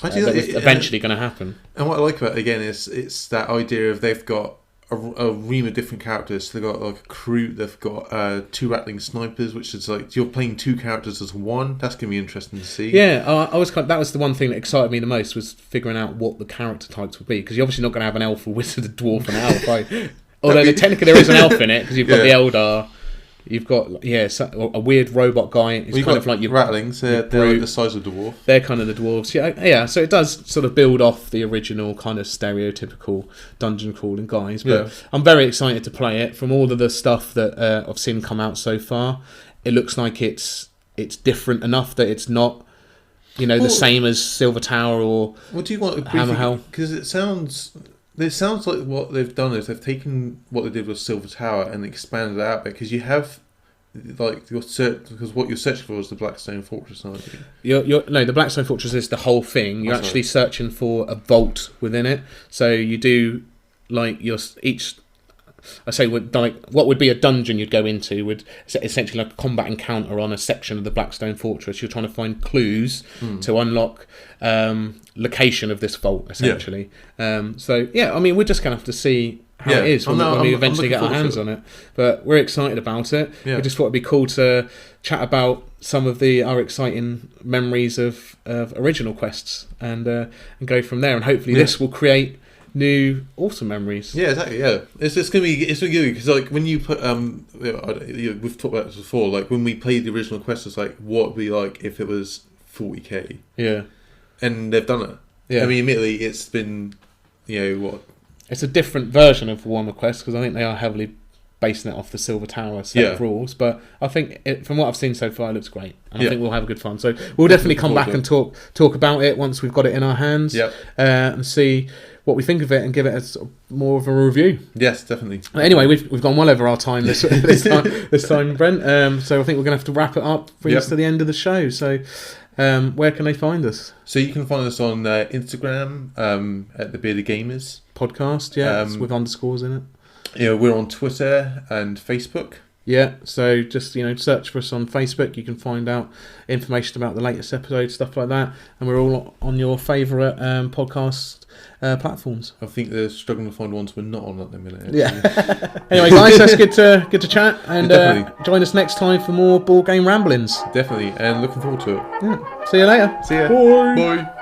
That is eventually going to happen. And what I like about it again is it's that idea of they've got a ream of different characters. So they've got like a crew. They've got 2 rattling snipers, which is like you're playing 2 characters as one. That's going to be interesting to see. Yeah, that was the one thing that excited me the most, was figuring out what the character types would be, because you're obviously not going to have an elf, a wizard, a dwarf, and an elf. Right? Although technically there is an elf in it, because you've got the Eldar. You've got a weird robot guy. It's kind of like your rattlings. They're like the size of dwarf. They're kind of the dwarves. Yeah. So it does sort of build off the original kind of stereotypical dungeon crawling guys. But I'm very excited to play it. From all of the stuff that I've seen come out so far, it looks like it's different enough that it's not the same as Silver Tower or what do you want Hammer Hell? Because it sounds like what they've done is they've taken what they did with Silver Tower and expanded it out there, because you have like because what you're searching for is the Blackstone Fortress, aren't you? The Blackstone Fortress is the whole thing. You're actually searching for a vault within it. So you do like what would be a dungeon you'd go into would essentially like a combat encounter on a section of the Blackstone Fortress. You're trying to find clues to unlock location of this vault, essentially. We're just going to have to see how it is when we eventually get our hands on it. But we're excited about it. We just thought it'd be cool to chat about some of our exciting memories of original quests and go from there. And hopefully this will create new awesome memories. Yeah, exactly. Yeah, it's gonna be good because like when you put we've talked about this before. Like when we played the original quest, it's like what would be like if it was 40k. Yeah, and they've done it. Yeah, admittedly, it's been it's a different version of Warhammer Quest, because I think they are heavily basing it off the Silver Tower set of rules. But I think from what I've seen so far, it looks great, and I think we'll have a good fun. So we'll definitely come back and talk about it once we've got it in our hands. And see what we think of it and give it more of a review. Yes, definitely. Anyway, we've gone well over our time this time, Brent. So I think we're going to have to wrap it up, bring us to the end of the show. So where can they find us? So you can find us on Instagram at the Bearded Gamers Podcast, with underscores in it. Yeah, we're on Twitter and Facebook. Yeah, so just search for us on Facebook. You can find out information about the latest episodes, stuff like that, and we're all on your favourite podcast platforms. I think they're struggling to find ones we're not on at the minute. Actually. Yeah. Anyway, guys, that's good to chat, and join us next time for more board game ramblings. Definitely, and looking forward to it. Yeah. See you later. See ya. Bye. Bye.